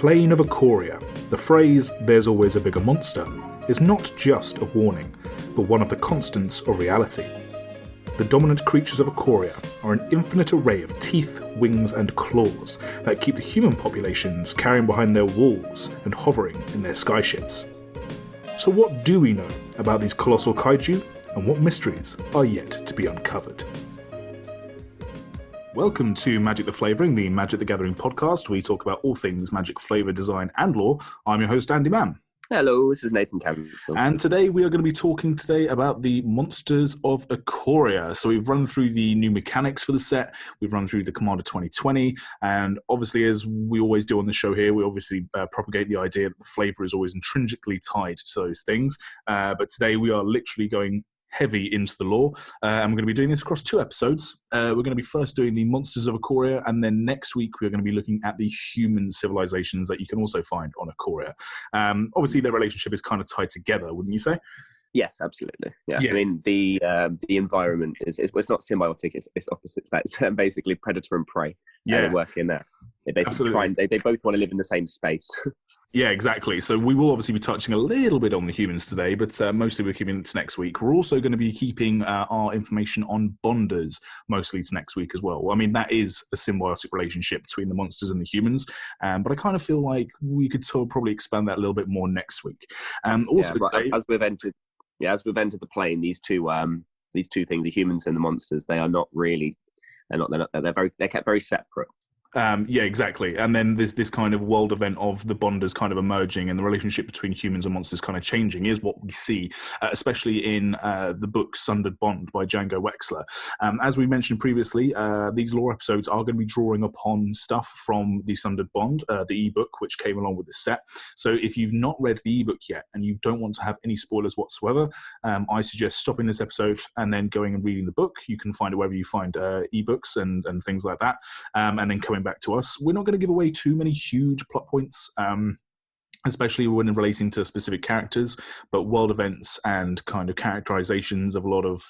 Plain of Ikoria. The phrase, "there's always a bigger monster," is not just a warning, but one of the constants of reality. The dominant creatures of Ikoria are an infinite array of teeth, wings, and claws that keep the human populations carrying behind their walls and hovering in their skyships. So what do we know about these colossal kaiju, and what mysteries are yet to be uncovered? Welcome to Magic the Flavouring, the Magic the Gathering podcast. We talk about all things magic, flavour, design and lore. I'm your host, Andy Mann. Hello, this is Nathan Campbell. And today we are going to be talking about the Monsters of Ikoria. So we've run through the new mechanics for the set, we've run through the Commander 2020, and obviously, as we always do on the show here, we obviously propagate the idea that the flavour is always intrinsically tied to those things. But today we are literally going heavy into the lore, and we're going to be doing this across two episodes. We're going to be first doing the Monsters of Ikoria, and then next week we're going to be looking at the human civilizations that you can also find on Ikoria. Obviously, their relationship is kind of tied together, wouldn't you say? Yes, absolutely. Yeah. I mean, the environment is it's not symbiotic; it's opposite. That's basically predator and prey. Yeah, they work in there. They basically try and they both want to live in the same space. Yeah, exactly. So we will obviously be touching a little bit on the humans today, but mostly we're keeping it to next week. We're also going to be keeping our information on bonders mostly to next week as well. I mean, that is a symbiotic relationship between the monsters and the humans, but I kind of feel like we could probably expand that a little bit more next week. Also, today, as we've entered the plane, these two things, the humans and the monsters, they are not really. They're kept very separate. Yeah, exactly. And then there's this kind of world event of the bonders kind of emerging and the relationship between humans and monsters kind of changing is what we see, especially in the book Sundered Bond by Django Wexler. As we mentioned previously, these lore episodes are going to be drawing upon stuff from the Sundered Bond, the ebook, which came along with the set. So if you've not read the ebook yet and you don't want to have any spoilers whatsoever, I suggest stopping this episode and then going and reading the book. You can find it wherever you find ebooks and things like that, and then coming back to us. We're not going to give away too many huge plot points, especially when relating to specific characters, but world events and kind of characterizations of a lot of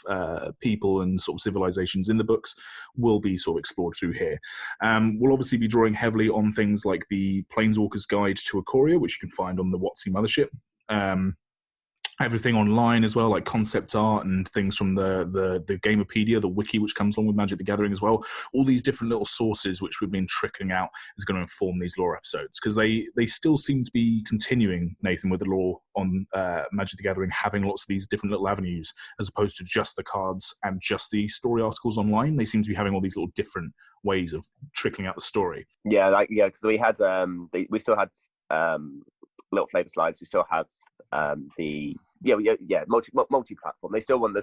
people and sort of civilizations in the books will be sort of explored through here. We'll obviously be drawing heavily on things like the Planeswalker's Guide to Ikoria, which you can find on the WotC Mothership. Everything online as well, like concept art and things from the Gamepedia, the wiki, which comes along with Magic the Gathering as well. All these different little sources which we've been trickling out is going to inform these lore episodes, because they still seem to be continuing, Nathan, with the lore on Magic the Gathering, having lots of these different little avenues as opposed to just the cards and just the story articles online. They seem to be having all these little different ways of trickling out the story. Yeah, because we had we still had little flavor slides. We still have multi-platform. They still want the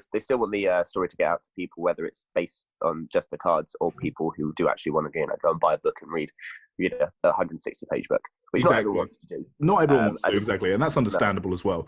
story to get out to people, whether it's based on just the cards or people who do actually want to go and buy a book and read a 160-page book, which exactly. Not everyone wants to do. Not everyone wants to, exactly, and that's understandable as well.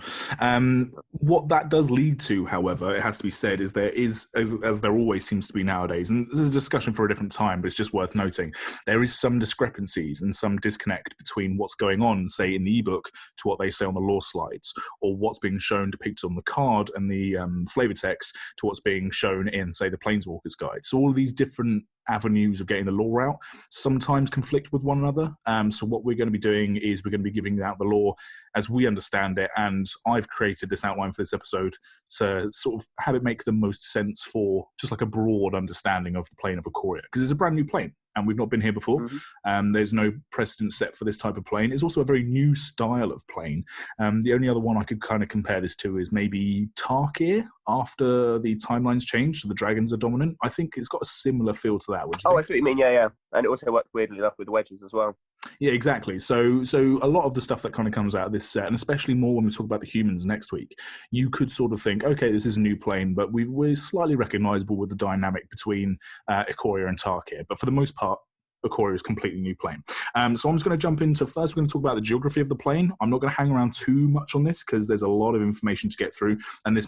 What that does lead to, however, it has to be said, is there is, as there always seems to be nowadays, and this is a discussion for a different time, but it's just worth noting, there is some discrepancies and some disconnect between what's going on, say, in the ebook to what they say on the lore slides, or what's being shown depicted on the card and the flavor text to what's being shown in, say, the Planeswalker's Guide. So all of these different avenues of getting the lore out sometimes conflict with one another. So what we're going to be doing is we're going to be giving out the lore as we understand it, and I've created this outline for this episode to sort of have it make the most sense for just like a broad understanding of the plane of Ikoria, because it's a brand new plane and we've not been here before. Mm-hmm. There's no precedent set for this type of plane. It's also a very new style of plane. The only other one I could kind of compare this to is maybe Tarkir after the timelines changed, so the dragons are dominant. I think it's got a similar feel to that. I see what you mean. Yeah. And it also worked weirdly enough with the wedges as well. Yeah, exactly. So a lot of the stuff that kind of comes out of this set, and especially more when we talk about the humans next week, you could sort of think, okay, this is a new plane, but we're slightly recognizable with the dynamic between Ikoria and Tarkir. But for the most part, Ikoria is a completely new plane. So I'm just going to jump into, first we're going to talk about the geography of the plane. I'm not going to hang around too much on this because there's a lot of information to get through, and this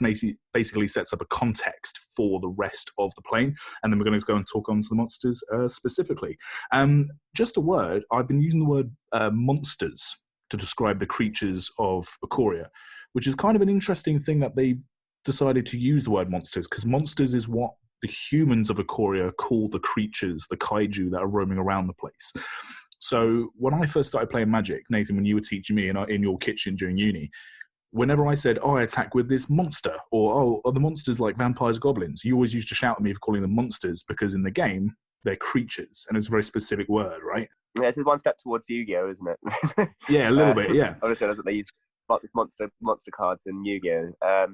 basically sets up a context for the rest of the plane, and then we're going to go and talk on to the monsters specifically. Just a word, I've been using the word monsters to describe the creatures of Ikoria, which is kind of an interesting thing that they've decided to use the word monsters, because monsters is what the humans of Ikoria call the creatures, the kaiju that are roaming around the place. So when I first started playing Magic, Nathan, when you were teaching me in your kitchen during uni, whenever I said, I attack with this monster, or, are the monsters like vampires, goblins, you always used to shout at me for calling them monsters, because in the game, they're creatures, and it's a very specific word, right? Yeah, this is one step towards Yu-Gi-Oh, isn't it? Yeah, a little bit, yeah. I just realised that they use monster cards in Yu-Gi-Oh.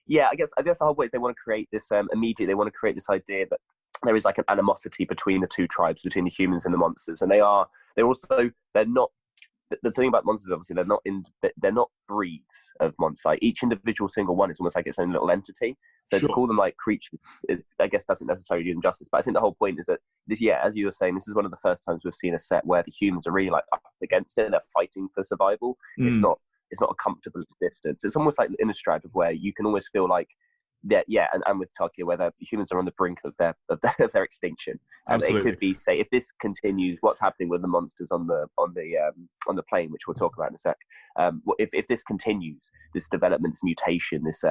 Yeah, I guess the whole point is they want to create this immediately. They want to create this idea that there is like an animosity between the two tribes, between the humans and the monsters, and they're not. The thing about monsters, obviously, they're not breeds of monsters. Like each individual single one is almost like its own little entity. So Sure. to call them like creatures, I guess doesn't necessarily do them justice. But I think the whole point is that this, yeah, as you were saying, this is one of the first times we've seen a set where the humans are really like up against it. They're fighting for survival. It's not a comfortable distance. It's almost like Innistrad, of where you can almost feel like that, yeah, and with Tarkia, where the humans are on the brink of their extinction. It could be, say, if this continues, what's happening with the monsters on the plane, which we'll talk about in a sec. If this continues, this development, this mutation, this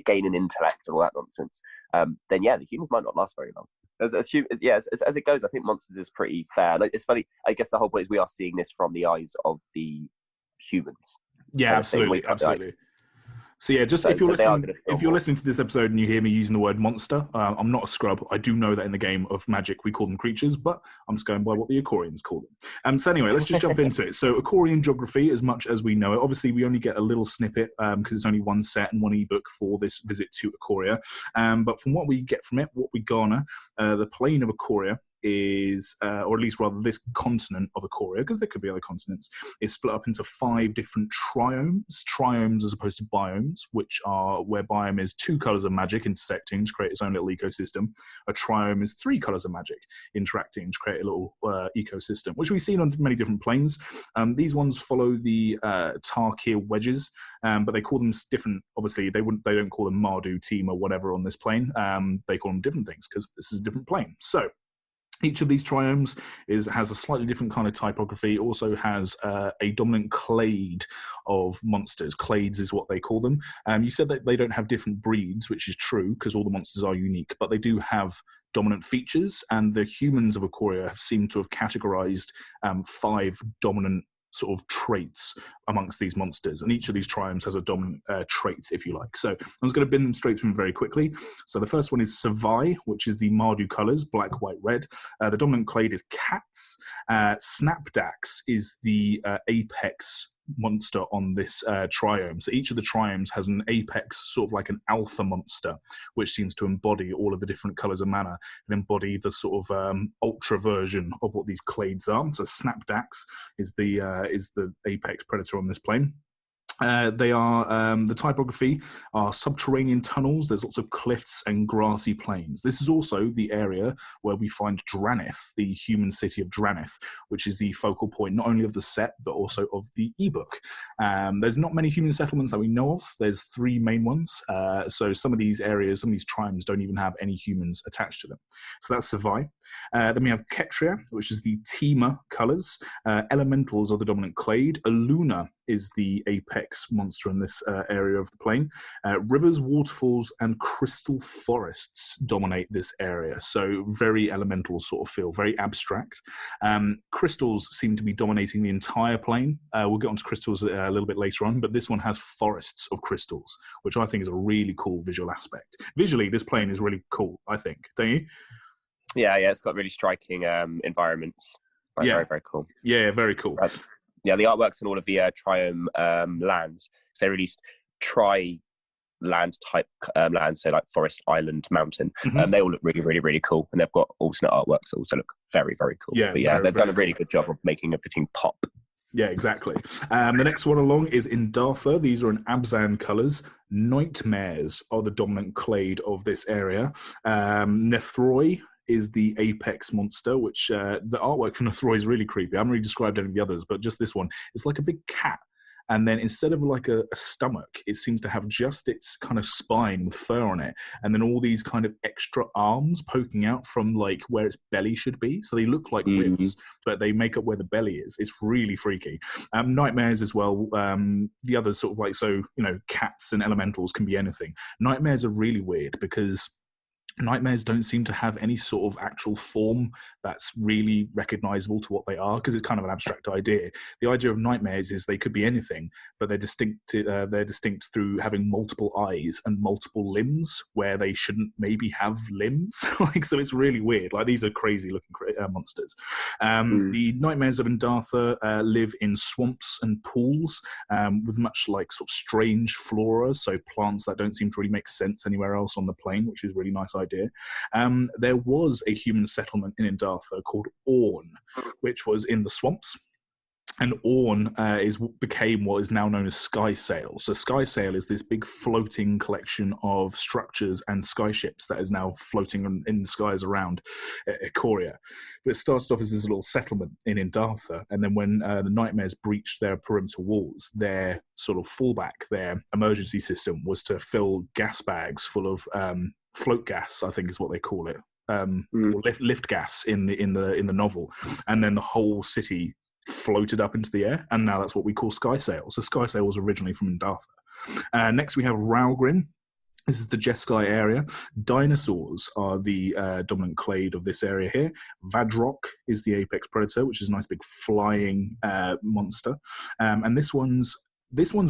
gain in intellect and all that nonsense, then yeah, the humans might not last very long. As it goes, I think Monsters is pretty fair. Like, it's funny. I guess the whole point is we are seeing this from the eyes of the humans. Yeah, absolutely. So yeah, if you're listening to this episode and you hear me using the word monster, I'm not a scrub. I do know that in the game of Magic we call them creatures, but I'm just going by what the Ikorians call them. So anyway, let's just jump into it. So Ikorian geography, as much as we know it, obviously we only get a little snippet because it's only one set and one ebook for this visit to Ikoria. But from what we get from it, what we garner, the plane of Ikoria is, or at least rather this continent of Ikoria, because there could be other continents, is split up into 5 different triomes as opposed to biomes, which are where biome is 2 colors of magic intersecting to create its own little ecosystem. A triome is 3 colors of magic interacting to create a little ecosystem, which we've seen on many different planes. These ones follow the Tarkir wedges, but they call them different. Obviously, they don't call them Mardu, Team, or whatever on this plane. They call them different things because this is a different plane. So each of these triomes has a slightly different kind of typography. It also has a dominant clade of monsters. Clades is what they call them. You said that they don't have different breeds, which is true because all the monsters are unique, but they do have dominant features, and the humans of Ikoria have seemed to have categorized 5 dominant sort of traits amongst these monsters, and each of these triomes has a dominant trait, if you like. So I'm just going to bin them straight through them very quickly. So the first one is Savai, which is the Mardu colors, black, white, red. The dominant clade is cats. Snapdax is the apex monster on this triome. So each of the triomes has an apex, sort of like an alpha monster, which seems to embody all of the different colors of mana and embody the sort of ultra version of what these clades are. So Snapdax is the apex predator on this plane. They are, the typography are subterranean tunnels. There's lots of cliffs and grassy plains. This is also the area where we find Dranith, the human city of Dranith, which is the focal point not only of the set, but also of the ebook. There's not many human settlements that we know of. There's 3 main ones. So some of these areas, some of these tribes don't even have any humans attached to them. So that's Savai. Then we have Ketria, which is the Tima colors. Elementals are the dominant clade. Aluna is the apex monster in this area of the plane. Rivers, waterfalls, and crystal forests dominate this area. So very elemental sort of feel, very abstract. Crystals seem to be dominating the entire plane. We'll get onto crystals a little bit later on, but this one has forests of crystals, which I think is a really cool visual aspect. Visually, this plane is really cool, I think. Don't you? Yeah, it's got really striking environments. Very, very cool. Yeah, very cool. Yeah, the artworks in all of the Triome lands, so they released tri-land type lands, so like forest, island, mountain. They all look really, really, really cool, and they've got alternate artworks that also look very, very cool. Yeah, but they've done a really good job of making everything pop. Yeah, exactly. The next one along is Indartha. These are in Abzan colours. Nightmares are the dominant clade of this area. Nethroi is the apex monster, which the artwork for Nethroi is really creepy. I haven't really described any of the others, but just this one. It's like a big cat. And then instead of like a stomach, it seems to have just its kind of spine with fur on it. And then all these kind of extra arms poking out from like where its belly should be. So they look like ribs, but they make up where the belly is. It's really freaky. Nightmares as well. The others sort of like, so, you know, cats and elementals can be anything. Nightmares are really weird because nightmares don't seem to have any sort of actual form that's really recognizable to what they are, because it's kind of an abstract idea. The idea of nightmares is they could be anything, but they're distinct through having multiple eyes and multiple limbs where they shouldn't maybe have limbs. Like, so it's really weird. Like, these are crazy looking monsters. The nightmares of Indartha live in swamps and pools with much like sort of strange flora, so plants that don't seem to really make sense anywhere else on the plane, which is a really nice idea. There was a human settlement in Indartha called Orn, which was in the swamps. And Orn became what is now known as Skysail. So Skysail is this big floating collection of structures and skyships that is now floating in the skies around Ikoria. But it started off as this little settlement in Indartha, and then when the Nightmares breached their perimeter walls, their sort of fallback, their emergency system was to fill gas bags full of float gas, I think is what they call it, or lift gas in the novel, and then the whole city floated up into the air, and now that's what we call Skysail. So Skysail was originally from Indartha. Next we have Raugrin. This is the Jeskai area. Dinosaurs are the dominant clade of this area here. Vadrok is the apex predator, which is a nice big flying monster. And this one's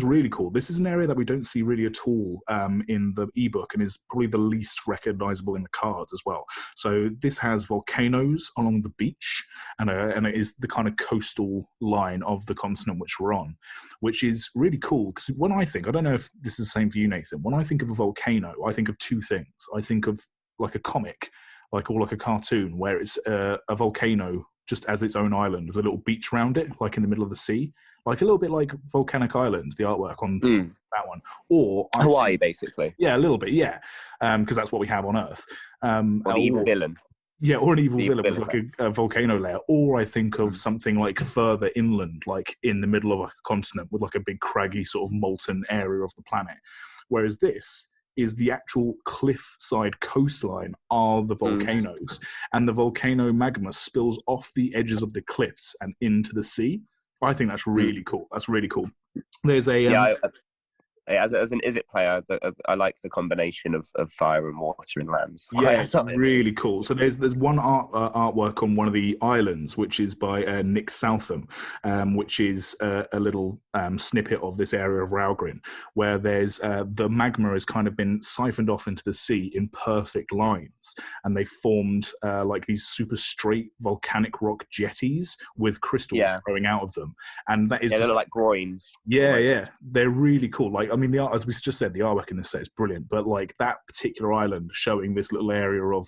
really cool. This is an area that we don't see really at all in the ebook, and is probably the least recognizable in the cards as well. So this has volcanoes along the beach, and it is the kind of coastal line of the continent which we're on, which is really cool. Because when I don't know if this is the same for you, Nathan, when I think of a volcano, I think of two things. I think of like a comic, like a cartoon, where it's a volcano just as its own island with a little beach around it, like in the middle of the sea. Like a little bit like Volcanic Island, the artwork on that one. Or Hawaii, basically. Yeah, a little bit, yeah. Because that's what we have on Earth. Or an evil villain. Yeah, or an evil villain with like a volcano layer. Or I think of something like further inland, like in the middle of a continent with like a big craggy sort of molten area of the planet. Whereas this is the actual cliffside coastline are the volcanoes. And the volcano magma spills off the edges of the cliffs and into the sea. I think that's really cool. That's really cool. There's a as an Izzet player, I like the combination of fire and water and lands. Yeah, it's really cool. So there's one artwork on one of the islands, which is by Nick Southam, which is a little snippet of this area of Raugrin, where there's the magma has kind of been siphoned off into the sea in perfect lines, and they formed like these super straight volcanic rock jetties with crystals growing out of them, and that is they look like groins. Yeah, they're really cool. Like, I mean, the art, as we just said, the artwork in this set is brilliant, but like that particular island showing this little area of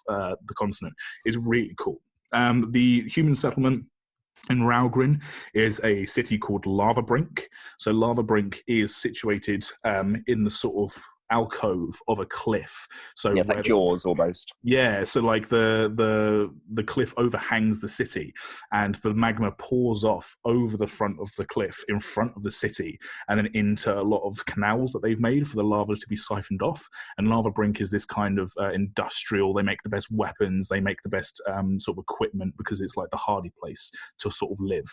the continent is really cool. The human settlement in Raugrin is a city called Lava Brink. So Lava Brink is situated in the sort of alcove of a cliff. So it's like Jaws almost. Yeah, so like the cliff overhangs the city, and the magma pours off over the front of the cliff in front of the city, and then into a lot of canals that they've made for the lava to be siphoned off. And Lava Brink is this kind of industrial. They make the best weapons. They make the best sort of equipment, because it's like the hardy place to sort of live.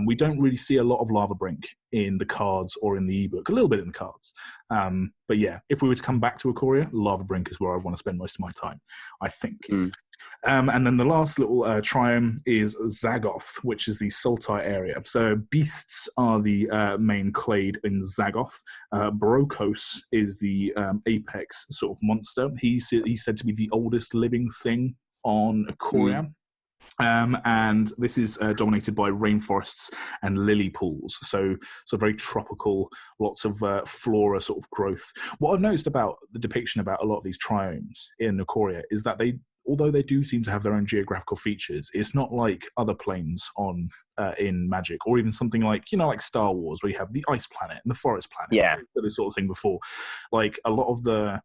We don't really see a lot of Lava Brink in the cards or in the ebook. A little bit in the cards. But yeah, if we were to come back to Ikoria, Lava Brink is where I want to spend most of my time, I think. And then the last little triome is Zagoth, which is the Sultai area. So beasts are the main clade in Zagoth. Brokos is the apex sort of monster. He's said to be the oldest living thing on Ikoria. And this is dominated by rainforests and lily pools, so very tropical, lots of flora sort of growth. What I've noticed about the depiction about a lot of these triomes in Ikoria is that although they do seem to have their own geographical features, it's not like other planes on in Magic, or even something like, like Star Wars, where you have the ice planet and the forest planet. Yeah, this sort of thing before. Like a lot of the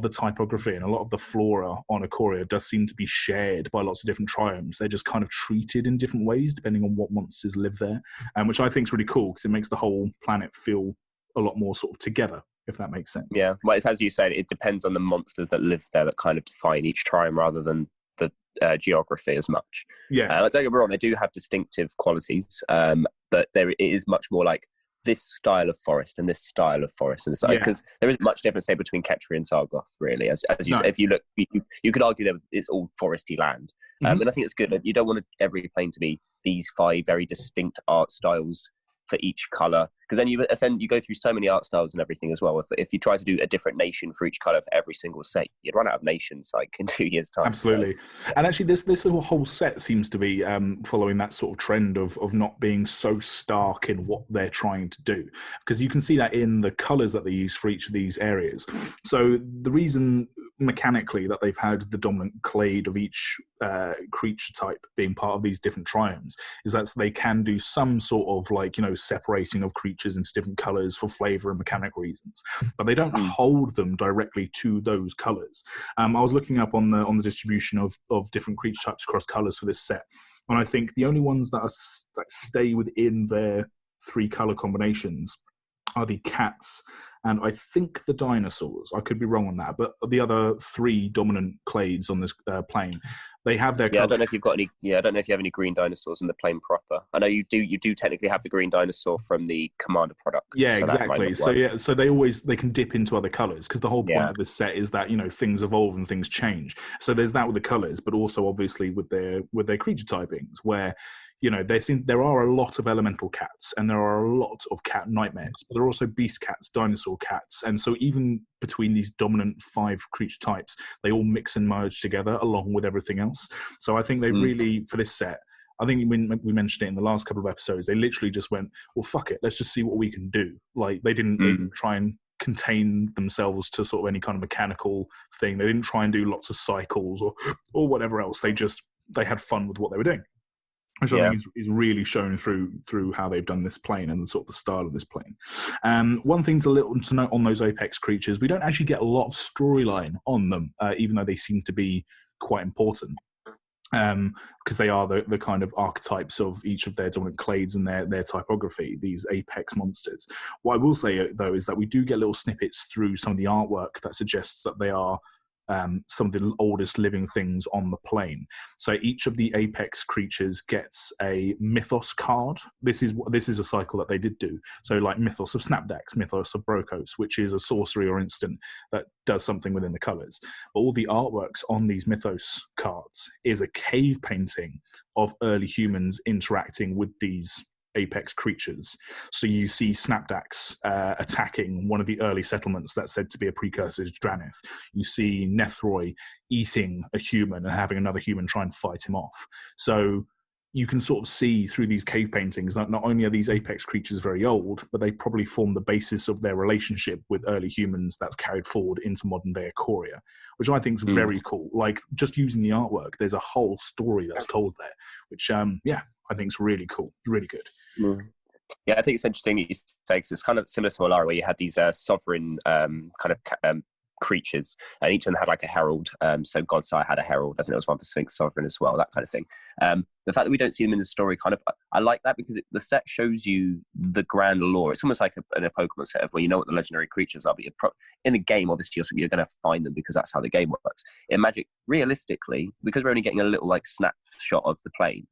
typography and a lot of the flora on Ikoria does seem to be shared by lots of different triomes. They're just kind of treated in different ways depending on what monsters live there, which I think is really cool, because it makes the whole planet feel a lot more sort of together, if that makes sense. Yeah, well, it's as you said, it depends on the monsters that live there that kind of define each triome rather than the geography as much. Yeah. Don't get me wrong, they do have distinctive qualities, but it is much more like this style of forest and this style of forest, and because there isn't much difference, say, between Ketria and Sargoth, really. As you say, if you look, you could argue that it's all foresty land, and I think it's good. You don't want every plane to be these 5 very distinct art styles for each color, because then you go through so many art styles and everything as well. If you try to do a different nation for each color for every single set, you'd run out of nations like in 2 years' time. Absolutely. So. And actually this whole set seems to be following that sort of trend of not being so stark in what they're trying to do, because you can see that in the colors that they use for each of these areas. So the reason mechanically that they've had the dominant clade of each creature type being part of these different triomes is that they can do some sort of separating of creatures into different colors for flavor and mechanic reasons, but they don't hold them directly to those colors. I was looking up on the distribution of different creature types across colors for this set, and I think the only ones that stay within their 3 color combinations are the cats and I think the dinosaurs. I could be wrong on that, but the other 3 dominant clades on this plane, they have their. I don't know if you've got any. I don't know if you have any green dinosaurs in the plane proper. I know you do. You do technically have the green dinosaur from the Commander product. Yeah, so exactly. So they can dip into other colors, because the whole point of this set is that things evolve and things change. So there's that with the colors, but also obviously with their creature typings, where there are a lot of elemental cats and there are a lot of cat nightmares, but there are also beast cats, dinosaur cats, and so even between these dominant 5 creature types, they all mix and merge together along with everything else. So I think they really, for this set, I think we mentioned it in the last couple of episodes, they literally just went, well, fuck it, let's just see what we can do. Like, they didn't try and contain themselves to sort of any kind of mechanical thing. They didn't try and do lots of cycles or whatever else. They had fun with what they were doing, which I think is really shown through how they've done this plane and sort of the style of this plane. One thing to note on those Apex creatures, we don't actually get a lot of storyline on them, even though they seem to be quite important, because they are the kind of archetypes of each of their dominant clades and their typography, these Apex monsters. What I will say, though, is that we do get little snippets through some of the artwork that suggests that they are some of the oldest living things on the plane. So each of the Apex creatures gets a mythos card. This is a cycle that they did do. So like mythos of Snapdax, mythos of Brokos, which is a sorcery or instant that does something within the colors. But all the artworks on these mythos cards is a cave painting of early humans interacting with these Apex creatures. So you see Snapdax attacking one of the early settlements that's said to be a precursor to Dranith. You see Nethroi eating a human and having another human try and fight him off. So you can sort of see through these cave paintings that not only are these Apex creatures very old, but they probably form the basis of their relationship with early humans that's carried forward into modern day Ikoria, which I think is very cool. Like, just using the artwork, there's a whole story that's told there, which I think is really cool, really good. Yeah, I think it's interesting that you say, because it's kind of similar to Alara, where you had these sovereign creatures, and each of them had like a herald. So Godsire had a herald. I think there was one for Sphinx Sovereign as well, that kind of thing. The fact that we don't see them in the story, I like that, because the set shows you the grand lore. It's almost like a Pokemon set where you know what the legendary creatures are, but in the game, obviously, you're going to find them because that's how the game works. In Magic, realistically, because we're only getting a little like snapshot of the plane,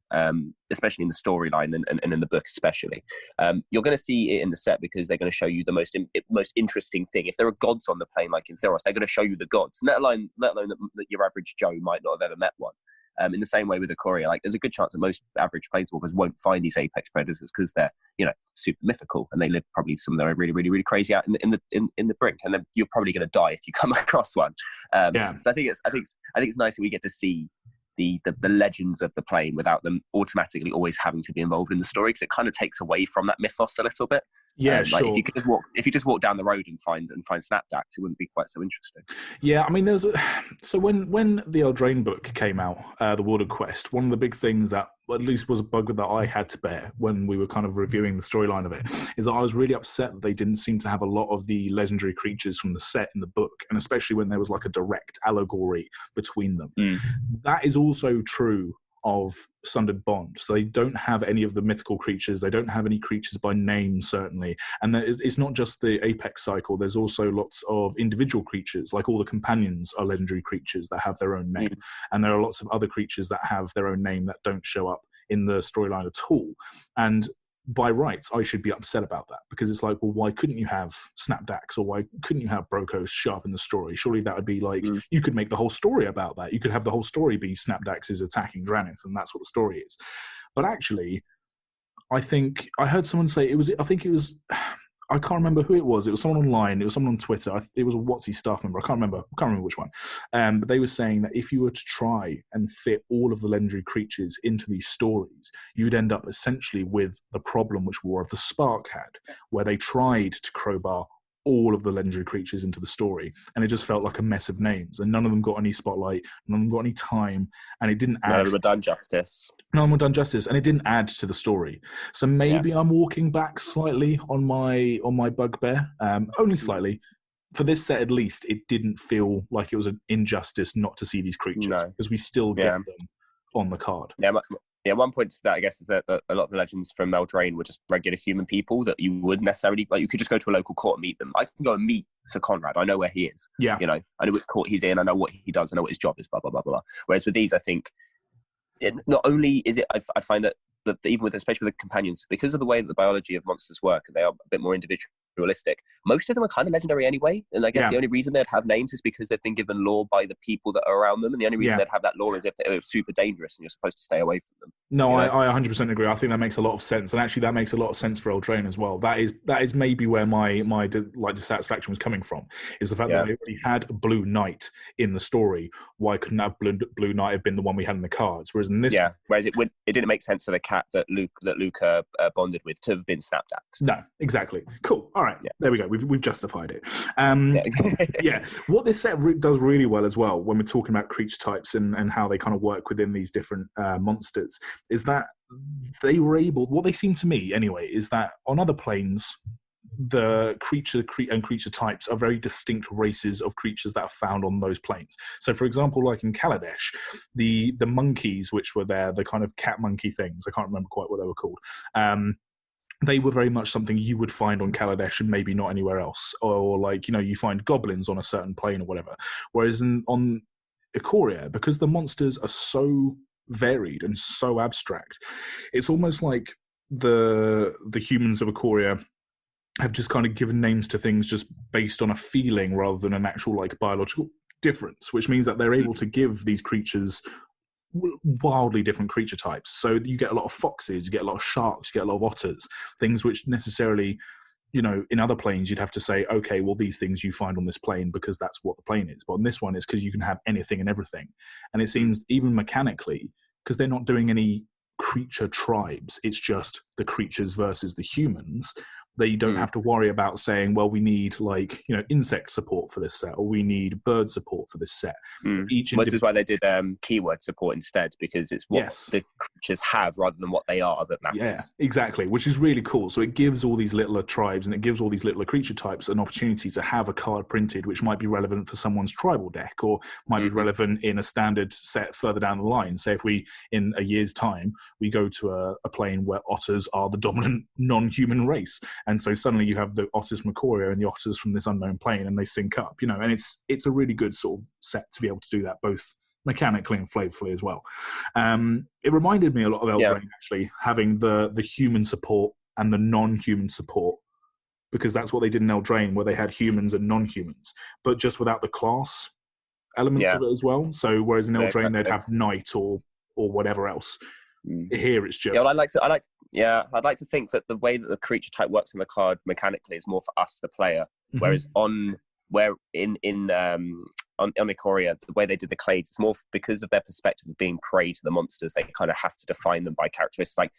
especially in the storyline and in the book especially, you're going to see it in the set because they're going to show you the most interesting thing. If there are gods on the plane, like in Theros, they're going to show you the gods, let alone that your average Joe might not have ever met one. In the same way with Ikoria, like, there's a good chance that most average planeswalkers won't find these Apex predators because they're super mythical, and they live probably some of them are really, really, really crazy out in the brink, and then you're probably going to die if you come across one. So I think it's nice that we get to see the legends of the plane without them automatically always having to be involved in the story, because it kind of takes away from that mythos a little bit. Yeah, sure. Like, if you just walk down the road and find Snapdax, it wouldn't be quite so interesting. Yeah, I mean, so when the Eldraine book came out, the World of Quest, one of the big things that at least was a bug that I had to bear when we were kind of reviewing the storyline of it, is that I was really upset that they didn't seem to have a lot of the legendary creatures from the set in the book, and especially when there was like a direct allegory between them. That is also true of Sundered Bond. So they don't have any of the mythical creatures. They don't have any creatures by name, certainly. And it's not just the Apex cycle. There's also lots of individual creatures, like all the companions are legendary creatures that have their own name. And there are lots of other creatures that have their own name that don't show up in the storyline at all. And by rights, I should be upset about that, because it's like, well, why couldn't you have Snapdax, or why couldn't you have Brokos sharpen the story? Surely that would be like, you could make the whole story about that. You could have the whole story be Snapdax is attacking Dranith, and that's what the story is. But actually, I think I heard someone say I can't remember who it was. It was someone online. It was someone on Twitter. It was a WotC staff member. I can't remember which one. But they were saying that if you were to try and fit all of the legendary creatures into these stories, you would end up essentially with the problem which War of the Spark had, where they tried to crowbar all of the legendary creatures into the story, and it just felt like a mess of names, and none of them got any spotlight, none of them got any time, and it didn't add. None of them were done justice. None of them were done justice, and it didn't add to the story. So maybe I'm walking back slightly on my bugbear, only slightly. For this set, at least, it didn't feel like it was an injustice not to see these creatures, because we still get them on the card. Yeah, one point to that, I guess, is that a lot of the legends from Eldraine were just regular human people that you wouldn't necessarily, like, you could just go to a local court and meet them. I can go and meet Sir Conrad. I know where he is. Yeah. You know, I know which court he's in. I know what he does. I know what his job is, blah, blah, blah, blah. Whereas with these, I think, not only is it, I find that even with, especially with the companions, because of the way that the biology of monsters work, and they are a bit more individualistic, most of them are kind of legendary anyway. And I guess the only reason they'd have names is because they've been given lore by the people that are around them. And the only reason they'd have that lore is if they're super dangerous and you're supposed to stay away from them. No, I 100% agree. I think that makes a lot of sense. And actually, that makes a lot of sense for Eldraine as well. That is maybe where my dissatisfaction was coming from, is the fact that they already had a Blue Knight in the story. Why couldn't have Blue Knight have been the one we had in the cards? Whereas in this, whereas it didn't make sense for the cat that Luca bonded with to have been Snapdax. No, exactly. Cool. All right, there we go. We've justified it. What this set does really well as well, when we're talking about creature types and how they kind of work within these different monsters, is that they were able. What they seem to me, anyway, is that on other planes, the creature types are very distinct races of creatures that are found on those planes. So, for example, like in Kaladesh, the monkeys which were there, the kind of cat monkey things, I can't remember quite what they were called. They were very much something you would find on Kaladesh and maybe not anywhere else. Or like, you find goblins on a certain plane or whatever. Whereas on Ikoria, because the monsters are so varied and so abstract, it's almost like the humans of Ikoria have just kind of given names to things just based on a feeling rather than an actual like biological difference, which means that they're able to give these creatures wildly different creature types. So you get a lot of foxes, you get a lot of sharks, you get a lot of otters, things which necessarily, in other planes you'd have to say, okay, well, these things you find on this plane because that's what the plane is. But on this one, it's because you can have anything and everything. And it seems even mechanically, because they're not doing any creature tribes, it's just the creatures versus the humans, they don't have to worry about saying, well, we need insect support for this set, or we need bird support for this set. This is why they did keyword support instead, because it's what the creatures have rather than what they are that matters. Yeah, exactly, which is really cool. So it gives all these littler tribes and it gives all these littler creature types an opportunity to have a card printed which might be relevant for someone's tribal deck, or might be relevant in a standard set further down the line. Say if we, in a year's time, we go to a plane where otters are the dominant non-human race, and so suddenly you have the otters from Ikoria and the otters from this unknown plane, and they sync up, and it's a really good sort of set to be able to do that, both mechanically and flavorfully as well. It reminded me a lot of Eldraine, actually, having the human support and the non-human support, because that's what they did in Eldraine, where they had humans and non-humans, but just without the class elements of it as well. So whereas in Eldraine they'd have knight or whatever else. Here it's just I'd like to think that the way that the creature type works on the card mechanically is more for us, the player, whereas on Ikoria, the way they did the clades, it's more because of their perspective of being prey to the monsters. They kind of have to define them by characteristics, like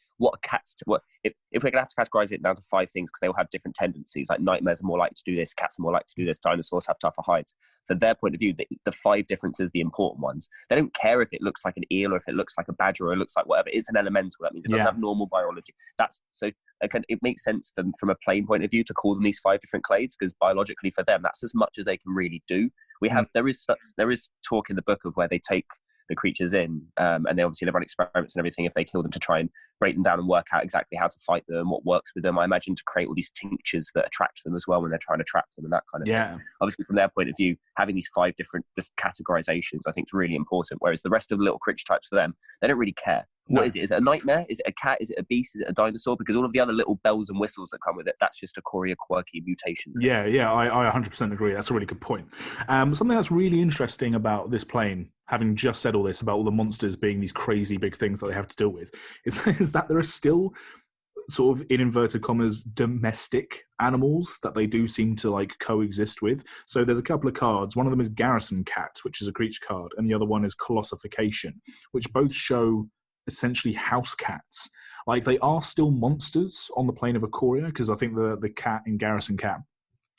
if we're going to have to categorize it down to 5 things, because they all have different tendencies. Like nightmares are more likely to do this, cats are more likely to do this, dinosaurs have tougher hides. From their point of view, the 5 differences, the important ones. They don't care if it looks like an eel or if it looks like a badger or it looks like whatever. It's an elemental. That means it doesn't have normal biology. It makes sense from a plane point of view to call them these 5 different clades, because biologically for them that's as much as they can really do. There is talk in the book of where they take the creatures in, and they obviously run experiments and everything if they kill them, to try and break them down and work out exactly how to fight them, what works with them. I imagine to create all these tinctures that attract them as well when they're trying to trap them and that kind of thing. Obviously from their point of view, having these 5 different categorizations I think is really important, whereas the rest of the little creature types for them, they don't really care. What is it? Is it a nightmare? Is it a cat? Is it a beast? Is it a dinosaur? Because all of the other little bells and whistles that come with it, that's just Ikoria quirky mutations. Yeah, I 100% agree. That's a really good point. Something that's really interesting about this plane, having just said all this about all the monsters being these crazy big things that they have to deal with, is that there are still sort of, in inverted commas, domestic animals that they do seem to like coexist with. So there's a couple of cards. One of them is Garrison Cat, which is a creature card, and the other one is Colossification, which both show essentially house cats. Like, they are still monsters on the plane of Ikoria, because I think the cat in Garrison Cat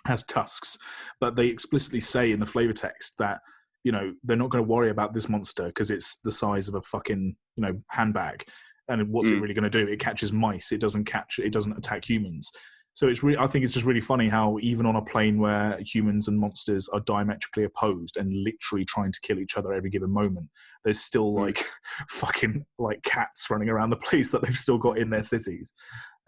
has tusks, but they explicitly say in the flavor text that, you know, they're not going to worry about this monster because it's the size of a fucking, you know, handbag. And what's it really going to do? It catches mice. It doesn't attack humans. So it's really, I think it's just really funny how even on a plane where humans and monsters are diametrically opposed and literally trying to kill each other every given moment, there's still like fucking like cats running around the place that they've still got in their cities.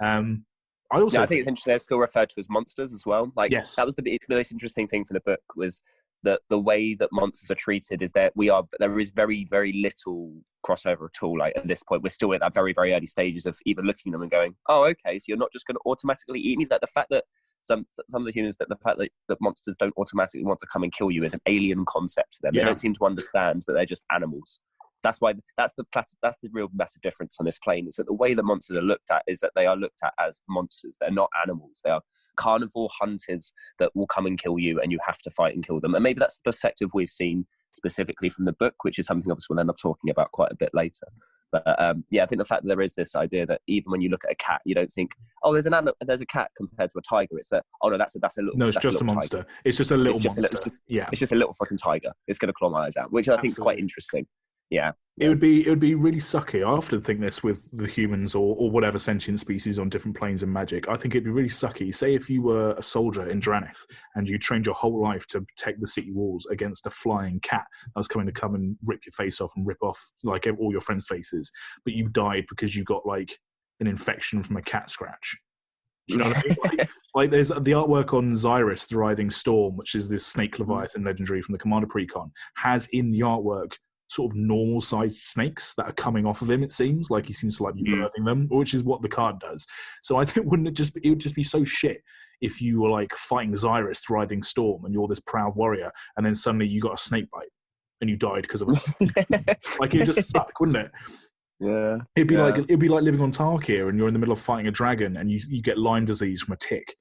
I think it's interesting they're still referred to as monsters as well. Like, yes, that was the most interesting thing from the book, was that the way that monsters are treated is that there is very, very little crossover at all. Like, at this point, we're still in that very, very early stages of even looking at them and going, oh, okay, so you're not just going to automatically eat me. That the fact that some of the humans, that the fact that monsters don't automatically want to come and kill you is an alien concept to them. Yeah. They don't seem to understand that they're just animals. That's the real massive difference on this plane, is that the way that monsters are looked at is that they are looked at as monsters. They're not animals. They are carnivore hunters that will come and kill you, and you have to fight and kill them. And maybe that's the perspective we've seen specifically from the book, which is something obviously we'll end up talking about quite a bit later. But I think the fact that there is this idea that even when you look at a cat, you don't think, oh, there's a cat compared to a tiger. It's that, oh no, that's a little. No, it's just a monster. Tiger. It's just a little monster. It's just a little fucking tiger. It's going to claw my eyes out, which I think is quite interesting. Yeah. It would be really sucky. I often think this with the humans or whatever sentient species on different planes in Magic. I think it'd be really sucky. Say if you were a soldier in Dranith and you trained your whole life to protect the city walls against a flying cat that was coming to come and rip your face off and rip off like all your friends' faces, but you died because you got like an infection from a cat scratch. Do you know what I mean? Like there's the artwork on Xyrus, the Writhing Storm, which is this snake Leviathan legendary from the Commander Precon, has in the artwork sort of normal sized snakes that are coming off of him. It seems like he seems to like be birthing them, which is what the card does. So I think it would just be so shit if you were like fighting Xyrus, the Writhing Storm, and you're this proud warrior, and then suddenly you got a snake bite and you died because of it. Like, it just suck, wouldn't it? Yeah. It'd be like living on Tarkir and you're in the middle of fighting a dragon and you get Lyme disease from a tick.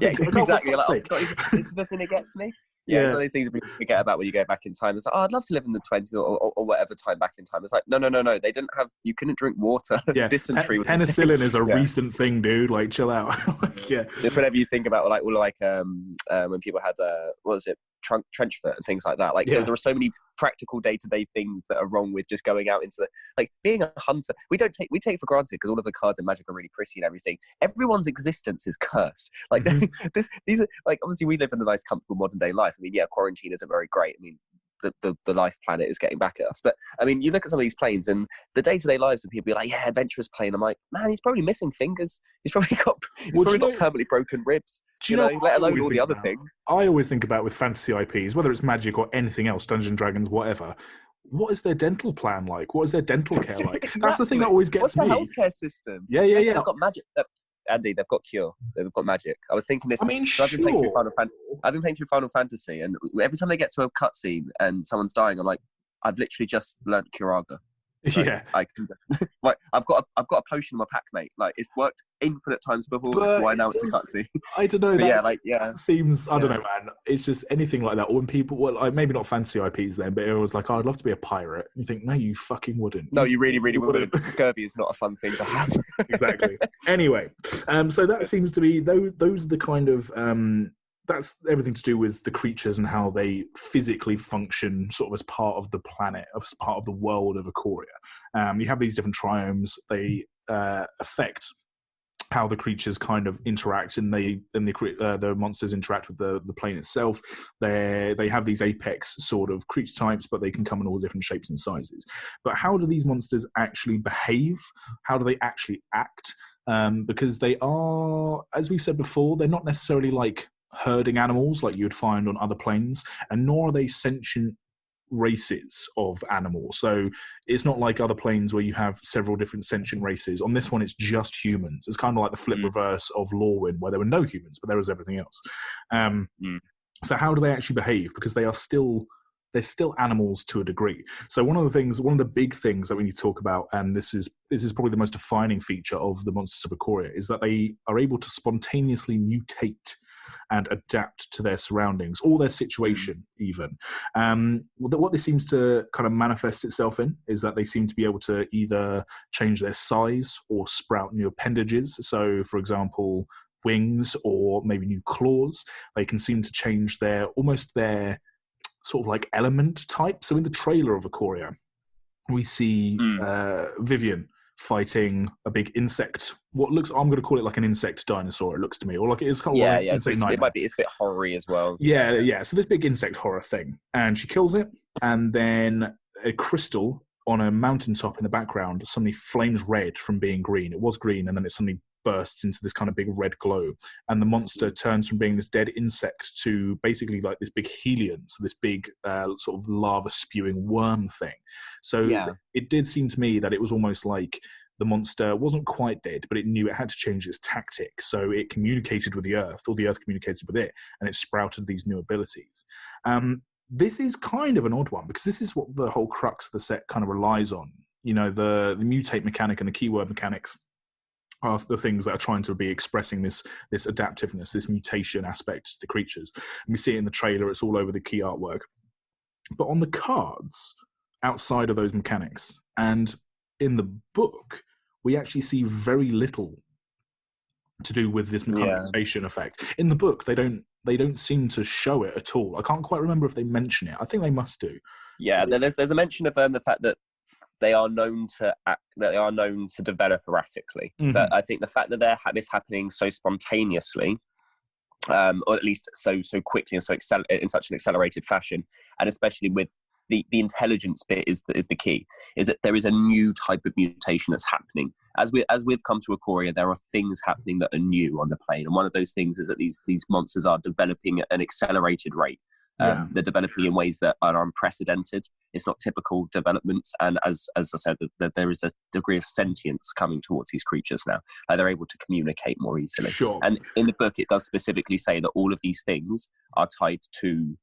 Exactly. Like, this is the thing that gets me. Yeah, it's one of these things we forget about when you go back in time. It's like, oh, I'd love to live in the 20s or whatever time back in time. It's like, no. They didn't have, you couldn't drink water. Yeah, dysentery. Penicillin is a recent thing, dude. Like, chill out. Just whenever you think about when people had, what was it, trench foot and things like that. Like, there are so many practical day-to-day things that are wrong with just going out into like being a hunter. We take for granted because all of the cards in Magic are really pretty and everything. Everyone's existence is cursed. Like, these are like, obviously we live in a nice, comfortable modern day life. I mean, quarantine isn't very great. I mean, the life planet is getting back at us. But I mean, you look at some of these planes and the day-to-day lives of people, like, adventurous plane. I'm like, man, he's probably missing fingers. He's probably got permanently broken ribs. Do you know, let alone all the other things. I always think about with fantasy IPs, whether it's Magic or anything else, Dungeons and Dragons, whatever. What is their dental plan like? What is their dental care like? Exactly. That's the thing that always gets me. What's the healthcare system? Yeah. They've got Magic. Andy, they've got Cure. They've got Magic. I was thinking this. I mean, I've been playing through Final Fantasy, and every time they get to a cutscene and someone's dying, I'm like, I've literally just learnt Curaga. So I can, like, I've got a potion in my pack, mate. Like, it's worked infinite times before. So why now it's a cutscene? I don't know. That seems. I don't know, man. It's just anything like that. Or when people, maybe not fancy IPs then, but it was like, oh, I'd love to be a pirate. You think, no, you fucking wouldn't. No, you really, really wouldn't. Scurvy is not a fun thing to have. Exactly. Anyway, so that seems to be those are the kind of. That's everything to do with the creatures and how they physically function sort of as part of the planet, as part of the world of Ikoria. You have these different triomes. They affect how the creatures kind of interact and the monsters interact with the plane itself. They have these apex sort of creature types, but they can come in all different shapes and sizes. But how do these monsters actually behave? How do they actually act? Because they are, as we said before, they're not necessarily like herding animals like you'd find on other planes, and nor are they sentient races of animals. So it's not like other planes where you have several different sentient races. On this one, it's just humans. It's kind of like the flip reverse of Lorwyn, where there were no humans, but there was everything else. So how do they actually behave? Because they're still animals to a degree. So one of the big things that we need to talk about, and this is probably the most defining feature of the Monsters of Ikoria, is that they are able to spontaneously mutate and adapt to their surroundings or their situation even. What this seems to kind of manifest itself in is that they seem to be able to either change their size or sprout new appendages. So, for example, wings or maybe new claws. They can seem to change their sort of like element type. So in the trailer of Ikoria, we see Vivian fighting a big insect. I'm going to call it like an insect dinosaur. It looks to me, or like it is kind of like insect nightmare. It might be. It's a bit horror-y as well. Yeah. So this big insect horror thing, and she kills it, and then a crystal on a mountaintop in the background suddenly flames red from being green. It was green, and then it suddenly bursts into this kind of big red glow, and the monster turns from being this dead insect to basically like this big helion, so this big sort of lava spewing worm thing. So it did seem to me that it was almost like the monster wasn't quite dead, but it knew it had to change its tactic. So it communicated with the earth, or the earth communicated with it, and it sprouted these new abilities. This is kind of an odd one, because this is what the whole crux of the set kind of relies on. You know, the mutate mechanic and the keyword mechanics are the things that are trying to be expressing this adaptiveness, this mutation aspect to the creatures. And we see it in the trailer, it's all over the key artwork. But on the cards, outside of those mechanics, and in the book, we actually see very little to do with this mutation effect. In the book, they don't seem to show it at all. I can't quite remember if they mention it. I think they must do. Yeah, there's a mention of the fact that they are known to develop erratically. But I think the fact that this happening so spontaneously, or at least so quickly and in such an accelerated fashion, and especially with the intelligence bit is the key. Is that there is a new type of mutation that's happening. As we've come to Ikoria, there are things happening that are new on the plane, and one of those things is that these monsters are developing at an accelerated rate. They're developing in ways that are unprecedented. It's not typical developments, and as I said, that there is a degree of sentience coming towards these creatures now. They're able to communicate more easily. Sure. And in the book, it does specifically say that all of these things are tied to.